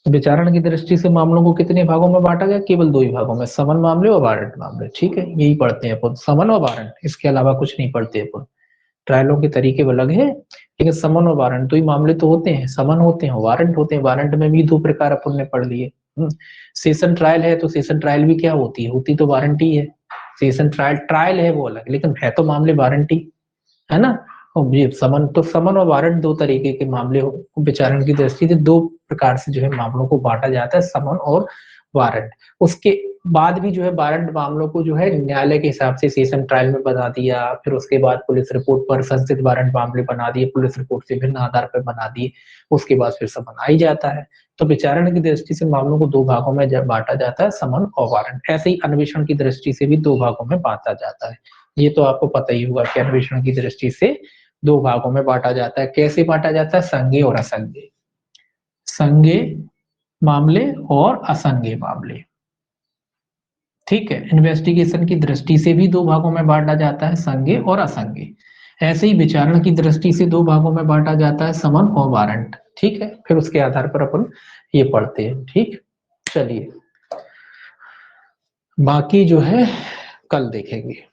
विचारण की दृष्टि से मामलों को कितने भागों में बांटा गया? केवल दो ही भागों में, समन मामले और वारंट मामले, ठीक है। यही पढ़ते हैं अपन, समन और वारंट, इसके अलावा कुछ नहीं पढ़ते अपन। ट्रायलों के तरीके अलग है, लेकिन समन और वारंट दो ही मामले तो होते हैं, समन होते हैं, वारंट होते हैं। वारंट में भी दो प्रकार अपन ने पढ़ लिए। सेशन ट्रायल है तो सेशन ट्रायल भी क्या होती है? होती तो वारंट ही है। सेशन ट्रायल ट्रायल है वो अलग, लेकिन है तो मामले वारंट ही, है ना। और ये समन, तो समन और वारंट दो तरीके के मामले हो, विचारण की दृष्टि से दो प्रकार से जो है मामलों को बांटा जाता है, समन और वारंट। उसके बाद भी जो है वारंट मामलों को जो है न्यायालय के हिसाब से सेशन ट्रायल में बना दिया, फिर उसके बाद पुलिस रिपोर्ट पर संचित वारंट मामले बना दिए, पुलिस रिपोर्ट से भिन्न आधार पर बना दिए, उसके बाद फिर समन आ ही जाता है। तो विचारण की दृष्टि से मामलों को दो भागों में जब बांटा जाता है, समन और वारंट। ऐसे ही अन्वेषण की दृष्टि से भी दो भागों में बांटा जाता है। ये तो आपको पता ही होगा कि अन्वेषण की दृष्टि से दो भागों में बांटा जाता है। कैसे बांटा जाता है? संज्ञेय और असंज्ञेय, संज्ञेय मामले और असंज्ञेय मामले, ठीक है। इन्वेस्टिगेशन की दृष्टि से भी दो भागों में बांटा जाता है, संज्ञेय और असंज्ञेय। ऐसे ही विचारण की दृष्टि से दो भागों में बांटा जाता है, समन और वारंट, ठीक है। फिर उसके आधार पर अपन ये पढ़ते हैं, ठीक। चलिए बाकी जो है कल देखेंगे।